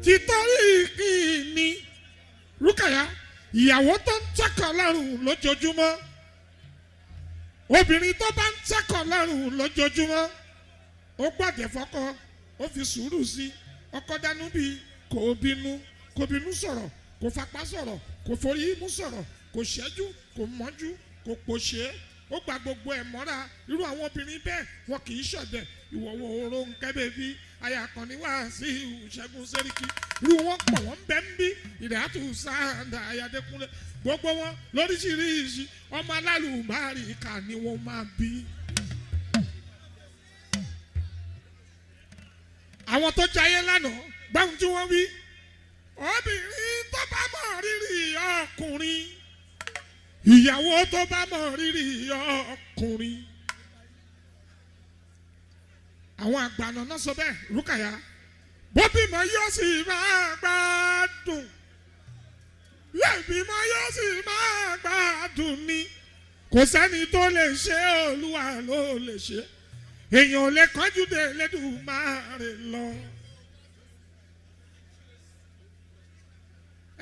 Títorí kìíní Rúkàyà ìyàwó tó ń tẹ́kọ̀ọ́ lọ́rùn lójoojúmọ́. Obìnrin tó bá ń tẹ́kọ̀ọ́ lọ́rùn lójoojúmọ́ ó gbọ́dẹ̀ fọ́kọ ó fi sùúrù sí ọkọ dánú bíi kò bínú sọ̀rọ̀ kò fapá sọ̀rọ̀ kò forí mú sọ̀rọ̀ kò ṣẹ́jú kò mọ́jú kò pòṣé ó gba gbogbo ẹ̀ mọ́ra. Irú àwọn obìnrin bẹ́ẹ̀ wọn kì í ṣọ̀dẹ̀ ìwọ̀wọ̀ oró nkẹ́bẹ̀ bí ayakànnì wá sí Ṣẹ́gun Sẹ́ríkì. Irú wọn pọ̀ wọ́n bẹ́ ń bí Ìdàtú Sáńdà Ayádékúnlé gbogbo wọn lóríṣiríṣi ọmọ alálùbárì ìkà ni wọ́n máa bí. Àwọn tó jayé lánàá gbáhùn tí wọ́n wí obìnrin tó bá mọ̀ rírì ọkùnrin ìyàwó tó bá mọ̀ rírì ọkùnrin. Àwọn àgbàna náà sọ bẹ́ẹ̀ Rúkàyà bó bímọ yóò sì máa gbádùn lẹ́bìmọ yóò sì máa gbádùn ni kò sẹ́ni tó lè ṣe Olúwa ló lè ṣe èèyàn ò lè kánjú dé Elédùmarè lọ.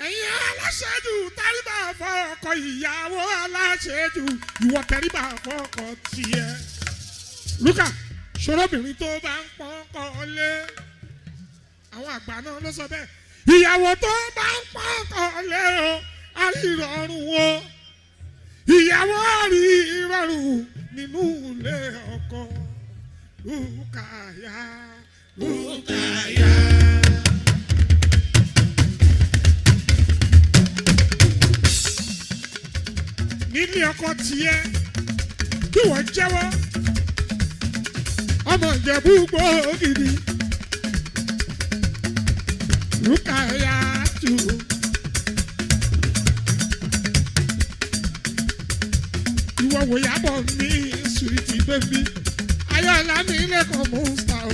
ẹ̀yin aláṣẹ́jù tẹríba fọ́kọ ìyàwó aláṣẹ́jù ìwọ tẹríba fọ́kọ tiẹ̀. Lúkà ṣòrobìnrin tó bá ń pọ́nkọ́ lé àwọn àgbà náà ló sọ bẹ́ẹ̀ ìyàwó tó bá ń pọ́nkọ́ lé o á rí ìrọ̀rùn o ìyàwó á rí ìrọ̀rùn nínú ilé ọkọ. Lúkàyà Lúkàyà. nílé ọkọ tiẹ̀ kí wọ́n jẹ́wọ́ ọmọ Ìjẹ̀bú gbòógìdì Lúkàyà tù. ìwọ wò yàbọ̀ mi sùrìtì bẹ́bí ayọ̀lá mi lẹ́kọ̀ọ́ Mustapha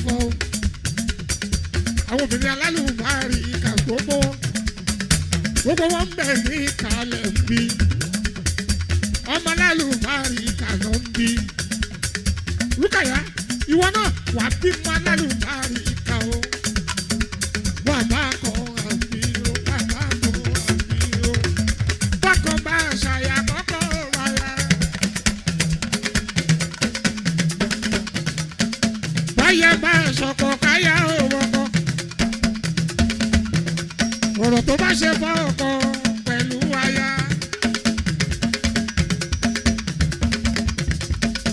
àwọn obìnrin alálùbárì ìkà gbogbo wọn bẹ̀ ní ìkàlẹ̀ bí ọmọ alálùbárì ìkà lọ ń bí. Lúkàyà ìwọ náà wà bímọ alálùbárì ìkà o bàbá kan àbí o bàbá kan àbí o bákan bá ṣàyà kọ́kọ́ wáyà. báyà bá ṣọkọ káyà òwòkọ ọ̀rọ̀ tó bá ṣe fọ́ ọkọ pẹ̀lú aya.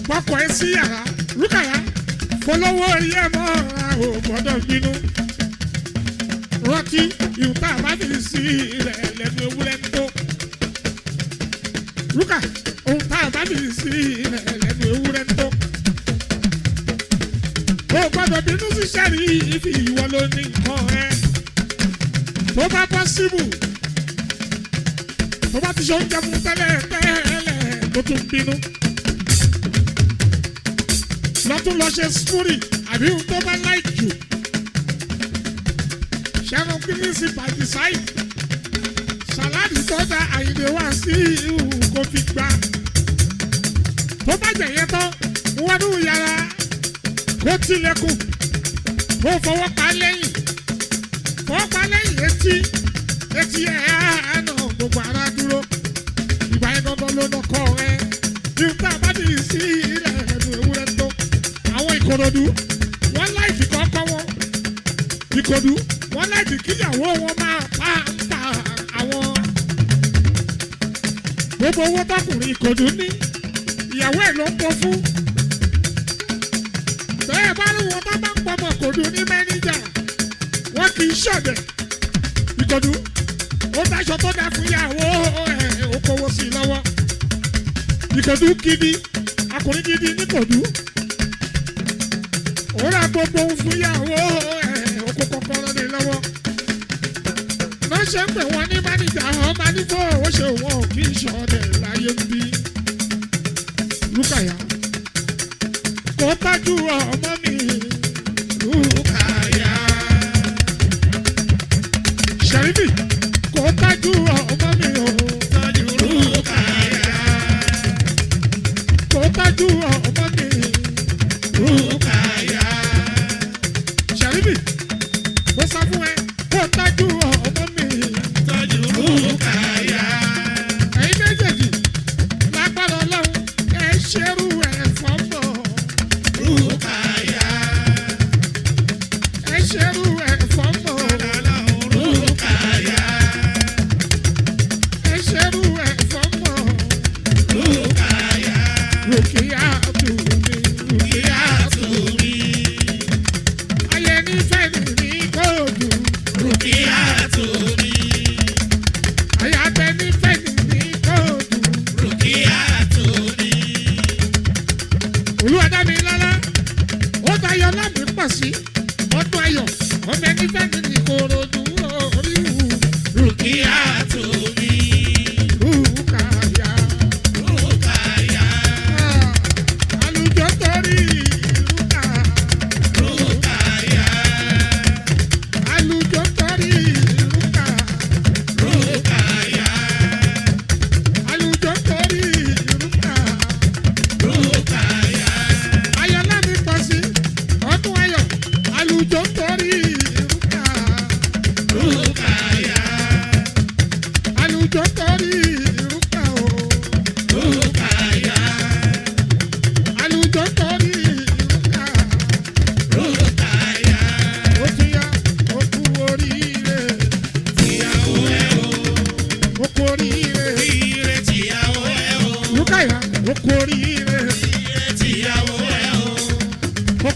pọkọ̀ ẹ sí yàrá Lúkàyà polówó orí ẹ̀ mọ́ àwọn gbọ́dọ̀ bínú. rántí ìhùtà bá fi sí rẹ̀ lẹ́nu ewúrẹ́ ń tó. Lúkà ohun tá a bá fi sí rẹ̀ lẹ́nu ewúrẹ́ ń tó. o gbọ́dọ̀ bínú sí sẹ́rí ìfì ìwọ ló ní nǹkan ẹ. tó bá bọ́ síbù tó bá ti ṣe oúnjẹ fún tẹ́lẹ̀ tó tún bínú. lọ́tún lọ ṣe smoothie àbí ohun tó bá láìkì jù. ṣẹ́nu kínísì pàtì sáì sàláàdì tó dá àyìnbó wá sí ìhù kó fi gbà. tó bá jẹ̀ yẹn tán wọ́n ní yàrá kó tilẹ̀kùn kó fọwọ́ pa lẹ́yìn etí ẹ̀ àná gbogbo ara dúró. ìgbà yẹn gangan ló nà kọ́ ẹ ìhùtà bá ti sí ilẹ̀ ẹ̀dùn ewúrẹ́ tó. àwọn Ìkòròdú wọ́n láìkì kọ́kọ́ wọn Ìkòròdú wọ́n láìkì kíyàwó wọn máa pa àwọn gbogbo owó tọkùnrin Ìkòròdú ní ìyàwó ẹ̀ ló ń pọ̀ fún. bẹ́ẹ̀ bá rí wọn bá ń pọmọ Ìkòròdú ní mẹ́níjà wọ́n kì í ṣọ̀dẹ̀. Ìkòròdú ó dáṣọ tó dá fún ìyàwó ẹ̀ ó kówó sí i lọ́wọ́. Ìkòròdú gidi akùnrin gidi ní Ìkòròdú ó ra gbogbo fún ìyàwó ẹ̀ ó kó kọ́kọ́rọ́ ní lọ́wọ́. náà ṣe ń pè wọ́n ní mánìjà ọmọ nífọ̀ ó ṣe wọ́n kì í ṣọ̀dẹ̀ láyé ń bí. Lúkàyà kó tájú ọmọ mi Lúkàyà. Ṣàrífì kó tájú ọmọ mi o tájú Lúkàyà. kó tájú ọmọ mi Lúkàyà. Ṣàrífì mo sọ fún ẹ kó tájú ọmọ mi tájú Lúkàyà. ẹ̀yin méjèèjì lágbára Ọlọ́run ẹ ṣerú ẹ̀ fọ́mọ Lúkàyà. ẹ ṣerú ẹ̀ fọ́mọ Lúkàyà. ẹ ṣerú ẹ̀ fọ́mọ Lúkàyà. Rùkìyà tù mí Rùkìyà tù mí. ayé nífẹ̀ẹ́ mi ní kóòdù Rùkìyà tù mí. ayé abẹ nífẹ̀ẹ́ mi ní kóòdù Rùkìyà tù mí. Olúwadámilọ́lá ó tayọ lámì pọ̀ sí ọdún ayọ̀ ọmọ ẹni fẹ́mi ní Ìkòròdú orí wù Rùkìyà tù mí. Lúkàyà Lúkàyà. àlùjọ torí Lúkàyà.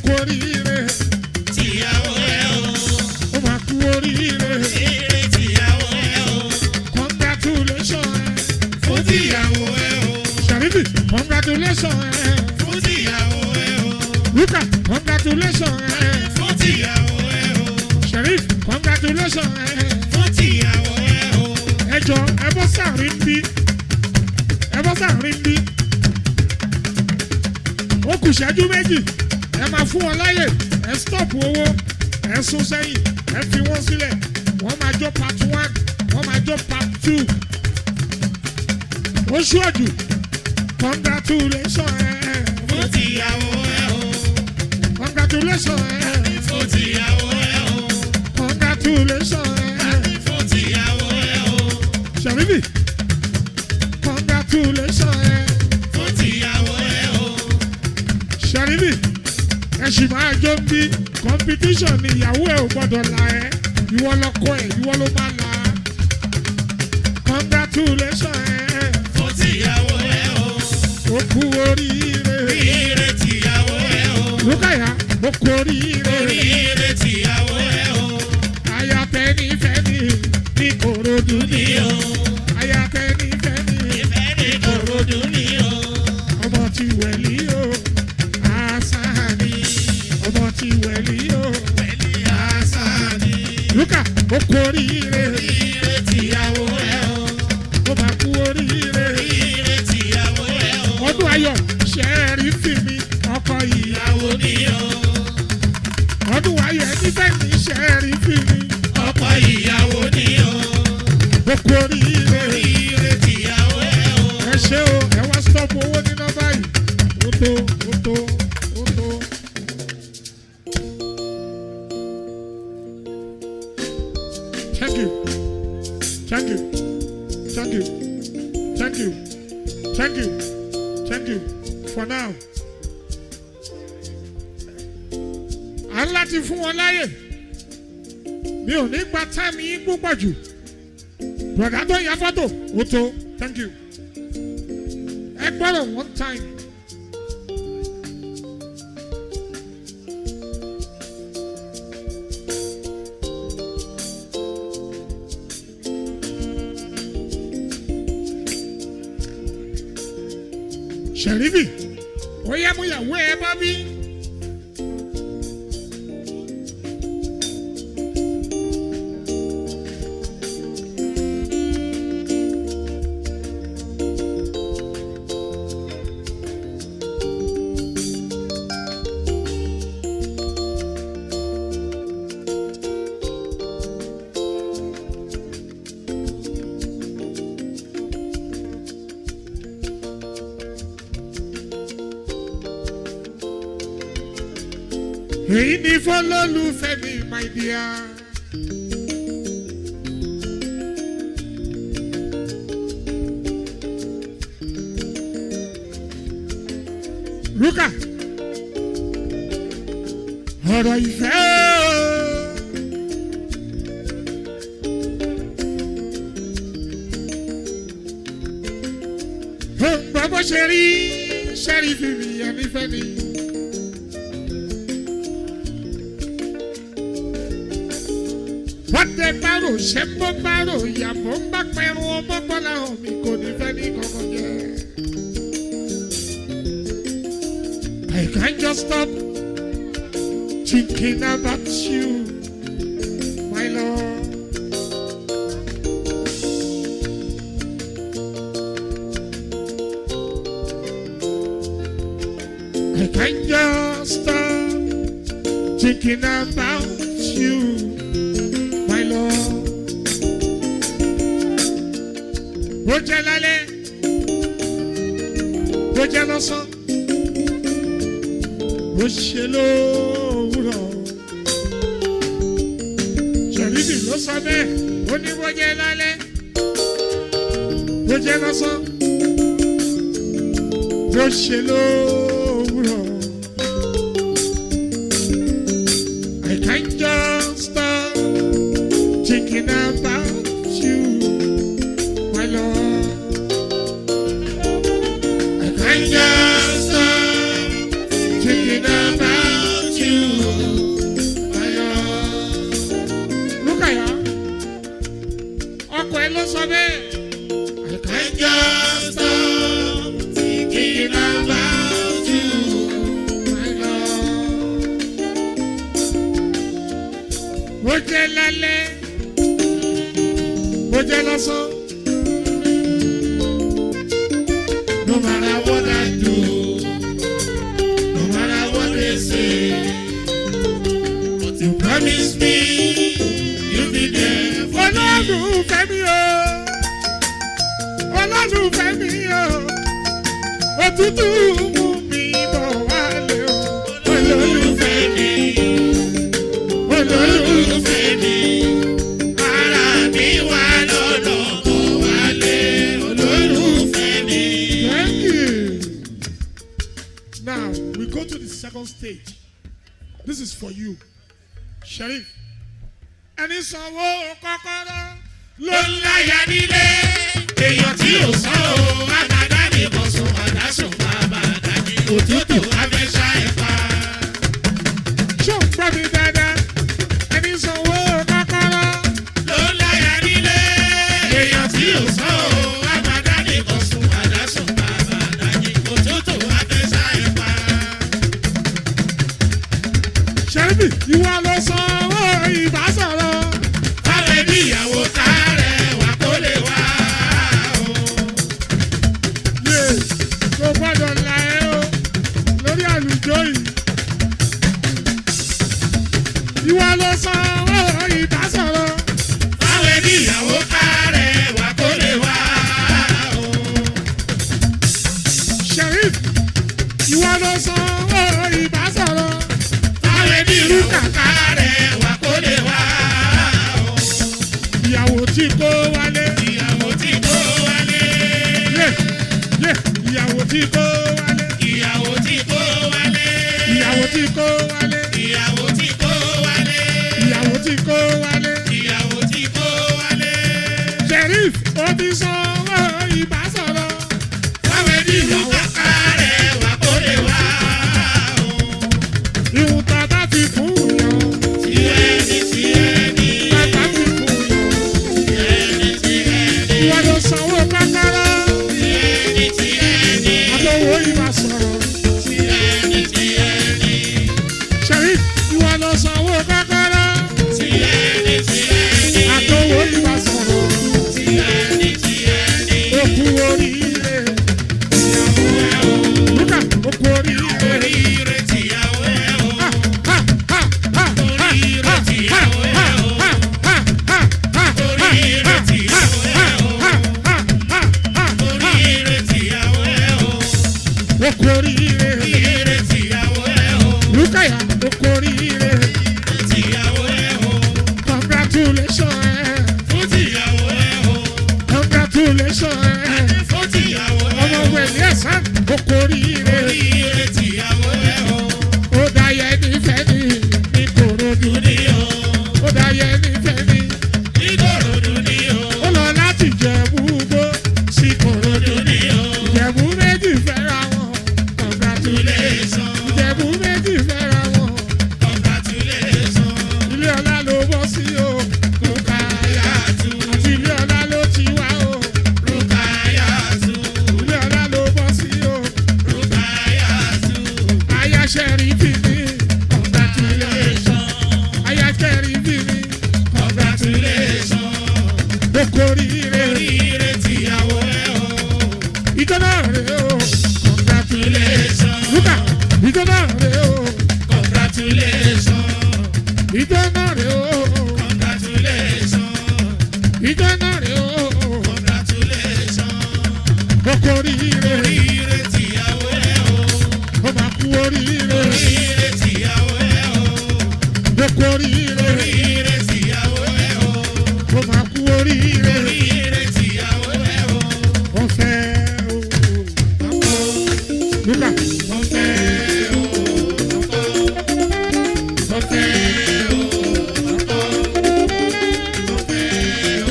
kú oríire. tìyàwó ẹ o. Ó máa kú oríire. Ire tìyàwó ẹ o. Congratulations ẹ. Fún tìyàwó ẹ o. Sharifi, congratulations ẹ. Fún tìyàwó ẹ o. Luka, congratulations ẹ. Fún tìyàwó ẹ o. Sharif, congratulations ẹ. Fún tìyàwó ẹ o. Ẹ jọ ẹ bọ́ sáàrin bí. Ẹ bọ́ sáàrin bí. Ó kù ìṣẹ́jú méjì. Ẹ máa fún wọn láyè. Ẹ stop owó. Ẹ sún sẹ́yìn. Ẹ fi wọ́n sílẹ̀. Wọ́n máa jó part 1. Wọ́n máa jó part 2. Ó ṣọ́ọ̀jù. Congratulations ẹ. Fún tìyàwó ẹ o. Congratulations ẹ. Fún tìyàwó ẹ o. Congratulations ẹ. Fún tìyàwó ẹ o. Sharifi, congratulations ẹ. Fún tìyàwó ẹ o. Sharifi, ẹ sì máa jó ń bí competition ni ìyàwó ẹ ò gbọdọ̀ là ẹ́. Ìwọ lọkọ ẹ̀, ìwọ ló máa là á. Congratulations ẹ. Fún tìyàwó ẹ o. Ó kú oríire. Ire tìyàwó ẹ o. Lúkàyà, ó kú oríire. Ire tìyàwó ẹ o. Aya fẹ́ni ní Kòròdú ni Ní o. o. Aya fẹ́ni Ìfẹ́ ní Kòròdú ní o. ọmọ ti wẹ̀lí o. Àṣà ni ọmọ ti wẹ̀lí o. Pẹ̀lú àṣà ni. Lúkà, ó kú oríire. Ire tìyàwó ẹ o. Ó máa kú oríire. Ire tìyàwó ẹ o. Ọdún ayọ̀ Ṣẹ́rífì mi ọkọ ìyá. Ìyàwó ní o. Ọdún ayọ̀ nífẹ̀ẹ́ mi Ṣẹ́rífì mi. Ọkọ ìyàwó ní o. Ó kú oríire. Ire tìyàwó ẹ o. Ẹ ṣé o, ẹ wá stop owó níná báyìí. Ó tó, ó tó, ó tó. Thank you. Thank you. Thank you. Thank you. Thank you. Thank you. For now. À ń láti fún wọn láyè. Mi ò ní gba táìmì yín púpọ̀ jù. Bùrọ̀dá tó ya fọ́tò. Ó tó. Thank you. Ẹ gbọ́dọ̀ one time. Sharifi, ó yá mú ìyàwó ẹ bá bí. Èyí ni fọlọ́lùfẹ́ mi, my dear. Luka, ọ̀rọ̀ ìfẹ́ o. Ó ń gbọ́ bó ṣe rí Ṣẹ́rífì mi ẹni fẹ́ ni. Wọ́n tẹ bárò ṣé ń bọ́ bárò ìyàbọ̀ ń bá pẹ̀rù ọmọ bọ́lá hàn mi kò ní fẹ́ ní kankan jẹ́. I can't just stop thinking about you, my love. I can't just stop thinking about you, my love. Bó jẹ́ lálẹ́, bó jẹ́ lọ́sàn, bó ṣe lówùrọ̀. Ṣèlíbì ló sọ bẹ́ẹ̀, ó ní bó jẹ́ lálẹ́, bó jẹ́ lọ́sàn, bó ṣe lówùrọ̀. I can't just stop thinking about you, my love. I can't just stop thinking about sọ bẹ́ẹ̀. I can't just stop thinking about you, my love. Bó jẹ́ lálẹ́, bó jẹ́ lọ́sàn. No matter what I do, no matter what they say, but you promise me you'll be there for me. Olólùfẹ́ mi o, olólùfẹ́ mi o, òtútù mú mi bọ̀ wálé o. Olólùfẹ́ mi, olólùfẹ́ mi, ara mi wà lọ́nà kó wálé. Olólùfẹ́ mi. Thank you. Now we go to the second stage. This is for you, Sheriff. Ẹni sanwó kọ́kọ́rọ́ Ló ń láyà nílé, èèyàn tí ò sọ ọ́, àdàdà ní bọ̀sùn, àdásùn bàbá àdàdì, òtútù abẹ́ṣá ẹ̀fà. ṣó ń gbọ́ mi dáadáa. Ẹni sanwó kọ́kọ́rọ́ Ló ń láyà nílé, èèyàn tí ò sọ ọ́, àdàdà ní bọ̀sùn, àdásùn bàbá àdàdì, òtútù abẹ́ṣá ẹ̀fà. Sheriff ìwọ ló sanwó ìbásọ̀rọ̀. Báwo ni ìyàwó tààrẹ̀ wà kó lè wá o? Yé kò gbọ́dọ̀ la ẹ o lórí àlùjọ yìí. Ìwọ ló sanwó ìbásọ̀rọ̀. Báwo ni ìyàwó tààrẹ̀ wà kó lè wá o? Sheriff ìwọ ló sanwó ìbásọ̀rọ̀. Báwo ni ìyàwó tààrẹ̀ wà kó lè wá o? Ìyàwó tí kò wálé. Ìyàwó tí kò wálé. Yé yé ìyàwó tí kò wálé. Ìyàwó tí kò wálé. Ìyàwó tí kò wálé. Ìyàwó tí kò wálé. Ìyàwó tí kò wálé. Ìyàwó tí kò wálé. Sheriff ó ti sanwó ìbásọ̀rọ̀. Báwo ni ìyàwó tààrẹ̀ wà kó lè wá o? Ìhùn tàbá ti fún yàn. Tí ẹni tí ẹni. Tàbá ti fún yàn. Tí ẹni tí ẹni. Ìwọ ló sanwó kọ́kọ́rọ́. Tí ẹni tí ẹni. Àtọwò ìbásọ̀rọ̀. Tí ẹni tí ẹni. Sheriff ìwọ ló sanwó kọ́kọ́rọ́. Tí ẹni tí ẹni. Àtọwò ìbásọ̀rọ̀. Tí ẹni tí ẹni. Ó kú oríire. Ìyàwó ẹ̀ o. Lúkà ó kú oríire. Oríire tìyàwó ẹ̀ o. Ha ha ha ha ha Oríire tìyàwó ẹ̀ o. Oríire tìyàwó ẹ̀ o. Oríire tìyàwó ẹ̀ o. Oko oríire, Oríire tìyàwó ẹ̀ o. Lukaya oko oríire, Tìyàwó ẹ̀ o. congratulations, Fún tìyàwó ẹ̀ o. congratulations, Fún tìyàwó ẹ̀ ọmọ o. wẹ̀lẹ̀ ẹ̀sán oko oríire, Oríire tìyàwó ẹ̀ o. ó dáyẹ nífẹ̀ẹ́ ní Ìkòròdú, Ní o. ó dáyẹ nífẹ̀ẹ́ ní, Ìkòròdú ní o. ó lọ láti Ìjẹ̀bú-Igbó sí Ìkòròdú, Ní o. Ìjẹ̀bú méjì fẹ́ra wọn, congratulations, Congratulations. Ìjẹ̀bú méjì fẹ́ra wọn, Congratulations. ilé ọlá ló bọ́ sí o, Rukayatu. àti ilé ọlá ló ti wá o. Rukayatu. Ilé ọlá ló bọ́ sí o. Rukayatu. Aya Sheriff ni congratulations. Aya Sheriff ni Congratulations. oko oríire. Oríire tìyàwó ẹ̀ o. Ìjọ náà rè o. Congratulations. Lúkà ìjọ náà rè o. Congratulations. Ìjọ náà rè o. Congratulations. Ìjọ náà rè o. Congratulations. Oko oríire. Oríire tìyàwó ẹ̀ o. Ó máa kú oríire. Oríire tìyàwó ẹ̀ o. Oko oríire. Oríire tìyàwó ẹ̀ o. Ó máa kú oríire. Oríire tìyàwó ẹ̀ o. Wọ́n fẹ́ o. Lúkà Wọ́n fẹ́ o. Wọ́n fẹ́ o. Wọ́n fẹ́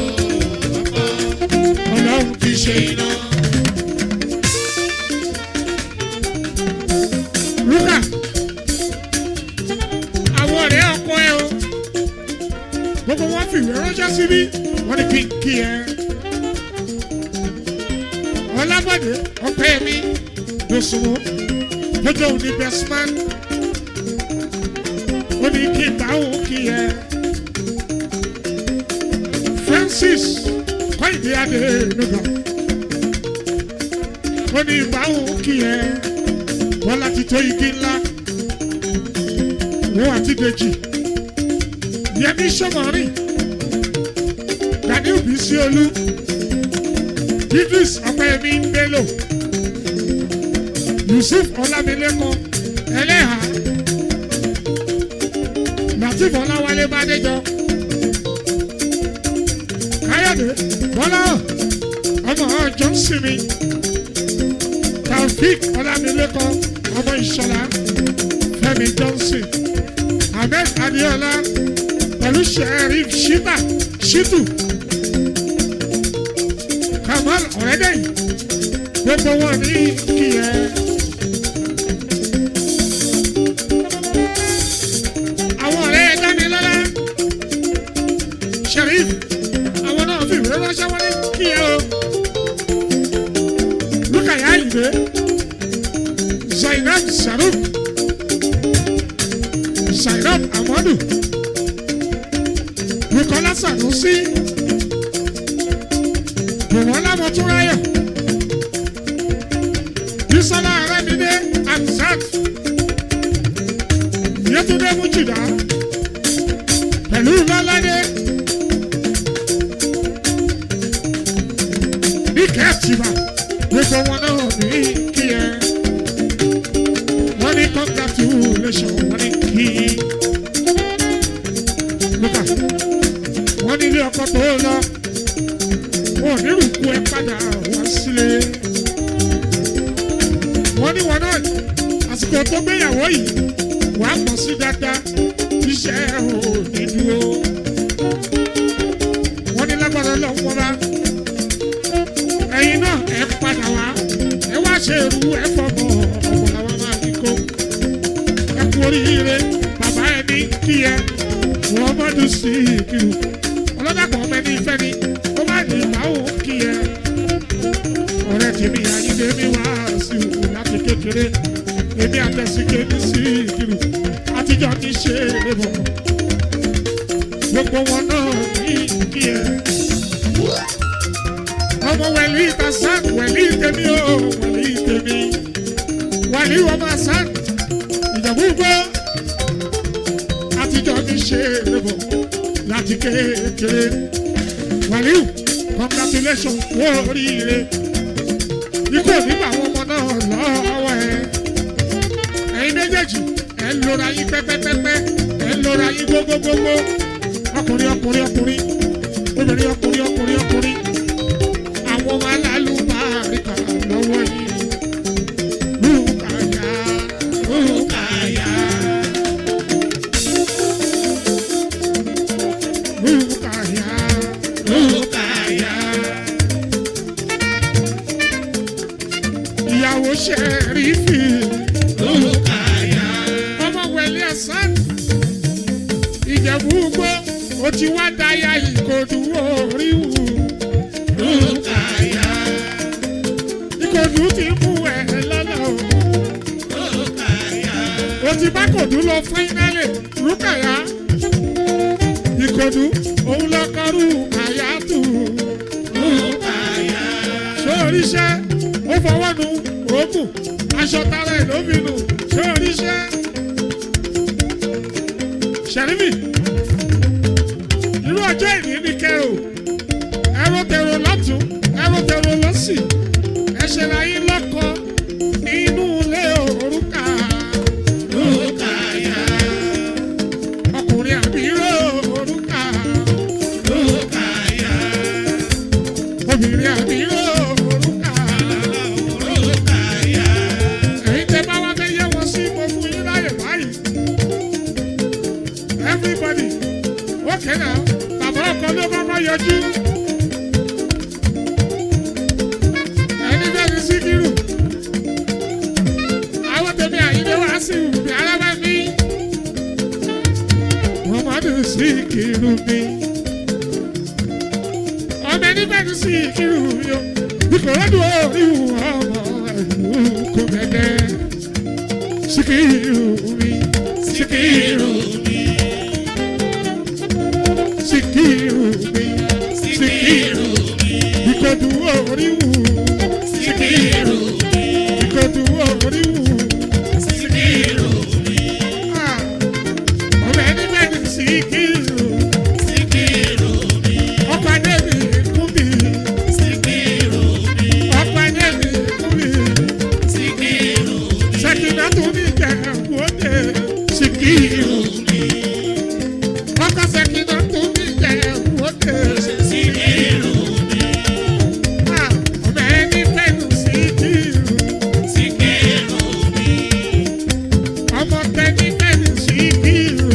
o. Ọlọ́run ti ṣe Iná. Lúkà àwọn ọ̀rẹ́ ọkọ ẹ o gbogbo wọn fìwé ránṣẹ́ síbí wọ́n ní kí n kí ẹ Ọlábọ̀dé ọ̀pẹ́ mi lọ́sùnmọ́ lọ́jọ́ òní best man ó ní kí n bá òun kí ẹ. Francis Kọ́ìdé Adénúgà ó ní bá òun kí ẹ. Bọ́lá ti tó igi ńlá wọ́n àti Dèjì Yẹmí Sọ́mọ́rìn Daniel Bísíolú Idris Ọ̀pẹ́yẹmí Bello Yusuf Ọlámilékan Ẹlẹ́hà Latif Ọláwálé Bádéjọ Káyọ̀dé Bọ́lá ọmọ Jọ́nsìnmi Taofik Ọlámilékan ọmọ Ìṣọ̀lá Fẹ́mi Johnson Ahmed Adéọlá pẹ̀lú Sheriff Shitu Kamal Ọ̀rẹ́dẹ̀yìn gbogbo wọn ní kíyẹ. Àwọn ọ̀rẹ́ Dámilọ́lá Sheriff àwọn náà fi ìwé ránṣẹ́ wọn ní kíyẹ o. Rúkàyà Àyìndé Zainab Saruk Zainab Amadu Bukola Sanusi Bùwọ́lá Mọ́túnráyọ̀ Bísọ́lá Arámidé Amzat Yétúndé Mújìdá pẹ̀lú Lọ́ládé Níkẹ́ Tìbà gbogbo wọn náà ní kíyẹ. Wọ́n ní congratulation wọ́n ní kí. Lúkà wọ́n ní ilé ọkọ tó lọ wọ́n ní rúkú ẹ padà wá sílé. Wọ́n ní wọn náà àsìkò tó gbéyàwó yìí wàá mọ̀ sí dáadáa iṣẹ́ ò ní dúró. Wọ́n ní lágbára lọ́wọ́ wọn bá ẹ̀yin náà ẹ padà wá ẹ wá ṣe irú ẹ fọmọ ọmọ làwọn máa fi kó. Ẹ kú oríire bàbá ẹ ní kí ẹ wọ́n mọ́dún sí ìkírù ọlọ́dàpọ̀ ọmọ ẹni ìfẹ́ ni ó má ní ìbáwò kí ẹ. Ọ̀rẹ́ tèmi Àyìndé mi wá sí òkú láti kékeré èmi àtẹ̀síkè ní sí ìkírù àtijọ́ ti ṣe é bọ̀ gbogbo wọn náà ní kí ẹ. Ọmọ wẹ̀lí Hasan wẹ̀lí tèmi o wẹ̀lí tèmi wẹ̀lí ọmọ Hasan Ìjẹ̀bú gbọ́ àtijọ́ ti ṣe é bọ̀ láti kékeré. Wẹ̀lí congratulation wọ́n oríire ikú nígbà àwọn ọmọ náà lọ́wọ́ ẹ̀. Ẹ̀yin méjèèjì ẹ̀ ń lora yín pẹ́pẹ́pẹ́pẹ́ ẹ̀ ń lora yín gbogbogbò ọkùnrin ọkùnrin ọkùnrin obìnrin ọkùnrin ọkùnrin ọkùnrin àwọn ọmọ alálùbáríkà lọ́wọ́ yìí. Rúkàyà Rúkàyà Rúkàyà Rúkàyà ìyàwó Ṣẹ̀rífì Rúkàyà ọmọ wẹ̀lí Hasan Ìjẹ̀bú gbó ó ti wá dáyà Ìkòdú oríwù. Rúkàyà Ìkòdú ti mú ẹ lọ́nà o. Rúkàyà ó ti bá Kòdú lọ fáínálì. Rúkàyà Ìkòdú òun lọ kọ Rúkàyà tù. Rúkàyà sóríṣẹ́ ó fọwọ́ nu òògùn aṣọ tara ẹ̀ ló fi nù sóríṣẹ́. Ṣẹ̀rífì irú ọjọ́ ìní ní kẹrò ẹrọ tẹrọ lọ́tún ẹrọ tẹrọ lọ́sì ẹṣẹ̀ láyé lọ́kọ nínú ilé òrùka. Rúkàyà ọkùnrin àbíró òrùka. Rúkàyà obìnrin àbíró òrùka. Rúkàyà èyí tẹ bá wá fẹ́ yẹ wọ́n sí mo fún yín láyè báyìí. Everybody okay now bàbá ọkọ ló kọ́kọ́ yọjú. Ẹni bẹ́ẹ̀ ni Síkírù àwọn tèmi Àyìndé wá sí ìwúbi alábá mi. Muhammadu Síkírù mi ọmọ ẹni bẹ́ẹ̀ ni Síkírù mi o. ìkòròdú orí ọmọ ẹ̀lú kò gẹ́gẹ́ Síkírù mi Síkírù mi. Síkírù mi Síkírù mi. ìkòdú orí wù Síkírù mi. ìkòdú orí wù Síkírù mi. ọmọ ẹni bẹ́ẹ̀ ni Síkírù Síkírù mi. ọkọ̀ adé mi kú mi Síkírù mi. ọkọ̀ adé mi kú mi Síkírù mi. Ṣèkínà tó mi jẹ́ wọlé Síkírù mi. ọkọ̀ Ṣèkínà tó mi jẹ́ wọlé Síkírù mi. ọmọ ẹni bẹ́ẹ̀ ni Síkírù Síkírù mi. ọmọ tẹni bẹ́ẹ̀ ni Síkírù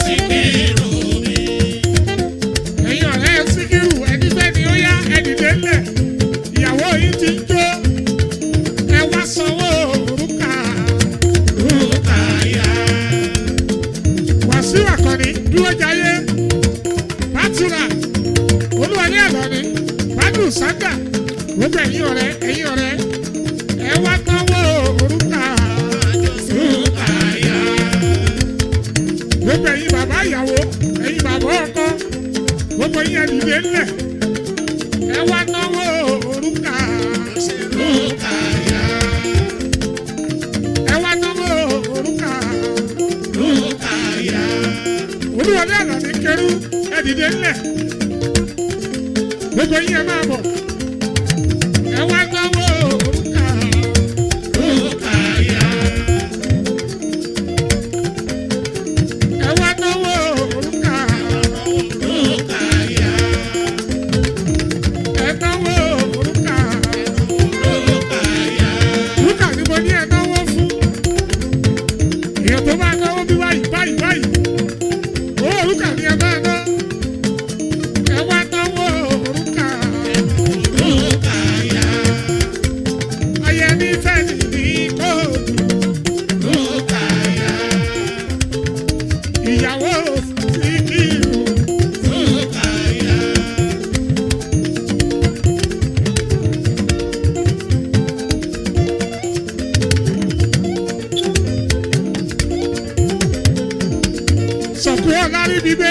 Síkírù mi. ẹ̀yin ọ̀rẹ́ Síkírù ẹni bẹ́ẹ̀ ni ó yá ẹni délẹ̀ ìyàwó yìí ti ń jó ẹ wá sanwó òrùka Rúkàyà. Wàsíù Àkànní dúró jayé Bátúrà Olúwọlé Àlàní Bádù Sáńdà gbogbo ẹ̀yin ọ̀rẹ́ ẹ wá náwó òrùka Rúkàyà. gbogbo ẹ̀yin bàbá ìyàwó ẹ̀yin bàbá ọkọ gbogbo ẹ̀yin ẹ̀dìdé ńlẹ̀ ẹ wá náwó òrùka Rúkàyà. ẹ wá náwó òrùka Rúkàyà. Olúwọlé Àlàní kẹrù ẹ̀dìdé ńlẹ̀ gbogbo ẹ̀yin ẹ máa bọ̀ ẹ wá náwó òrùka Rúkàyà. ẹ wá náwó òrùka Rúkàyà. ẹ náwó òrùka Rúkàyà. òrùka ni mo ní ẹ náwó fún èèyàn tó bá náwó bí báyìí owó òrùka ni ẹ máa ná ẹ wá náwó òrùka Rúkàyà. ayé ní fẹ́ẹ̀lì ní kóòtù Rúkàyà. ìyàwó Síkírù Rúkàyà. sọ̀kú ọ̀lárí bíbé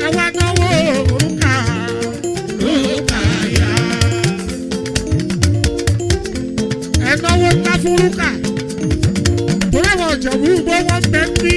ẹ wá náwó òrùka Rúkàyà. ẹ náwó ńlá fún òrùka tó rẹwọ̀n Ìjẹ̀bú gbọ́ wọ́n bẹ́ẹ̀ bí.